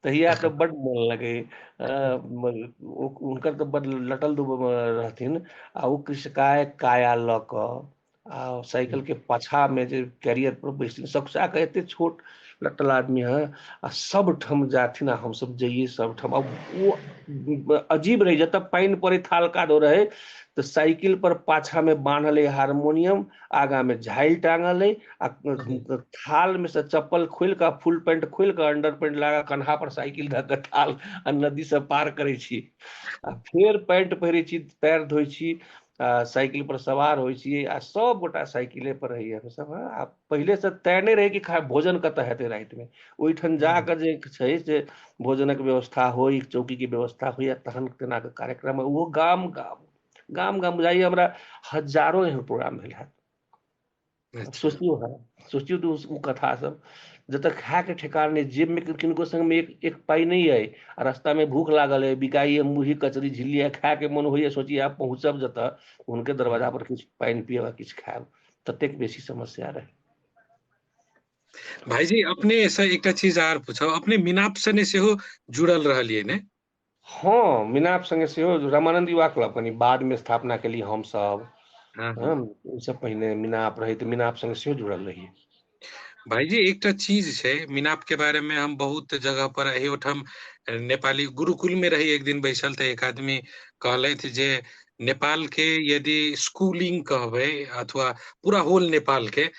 तहिया तऽ बड्ड मन लगे। हुनकर तऽ बड्ड लटल रहथिन, आ ओ कृषकाय काया लऽ कऽ आ साइकिल के पाछा में जे कैरियर पर बैसथिन, सकसा के एते छोट लटल आदमी है, आ सब ठम जाथिन, आ हमसब जइये सब ठम। वो अजीब रहे, जतऽ पानि पड़े थाल कादो रहे तो साइकिल पर पाछा में बांधल है हारमोनियम, आगा में झाइल टांगल है, आ थाल में से चप्पल खोल के, फुल पैंट खोल के, अंडर पैंट लगा कन्हा पर साइकिल धऽ के थाल आ नदी से पार करे छी, आ फिर पैंट पहिरे छी, पैर धोइ छी, साइकिल पर सवार होइ छी, आ सब गोटा साइकिले पर रहिए सब। आ पहले से तय नहीं रहे कि भोजन कतऽ हेतै रात में, ओहिठाम जाकर जे छै से भोजनक व्यवस्था होई, चौकी के व्यवस्था होई, तहन तेना के कार्यक्रम, वो गाम गाम गाम गाम बुझाइए हमरा हजारों एहन प्रोग्राम भेल है। सोचियो तो वो कथा सब, जब खाए के ठेकान नहीं, जेब में किनको संग में एक पाई नहीं है, रास्ता में भूख लागल है, बिकाई मुरही कचरी झिल्ली है, खाए के मन होइए, सोचिए आप पहुंचब जतऽ उनके दरवाजा पर किछु पानि पियब, किछु खायब, ततेक बेसी समस्या रहे। भाईजी अपने ऐसा एकटा चीज आर पूछब, अपने मिनाप सने सेहो जुड़ल रहलियै ने? हाँ, मिनाप संगे सेहो, रामानंद युवा क्लब कनी बाद में स्थापना केली हम सब, ओहिसँ पहिने मिनाप रही, तऽ मिनाप संगे सेहो जुड़ल रहियै। भाईजी एकटा चीज छै, मिनाप के बारे में हम बहुत जगह पर एहिठाम नेपाली गुरुकुल में रही, एक दिन बैसल तऽ एक आदमी कहलथि जे नेपाल के यदि स्कूलिंग कहबै, अथवा पूरा होल नेपाल के,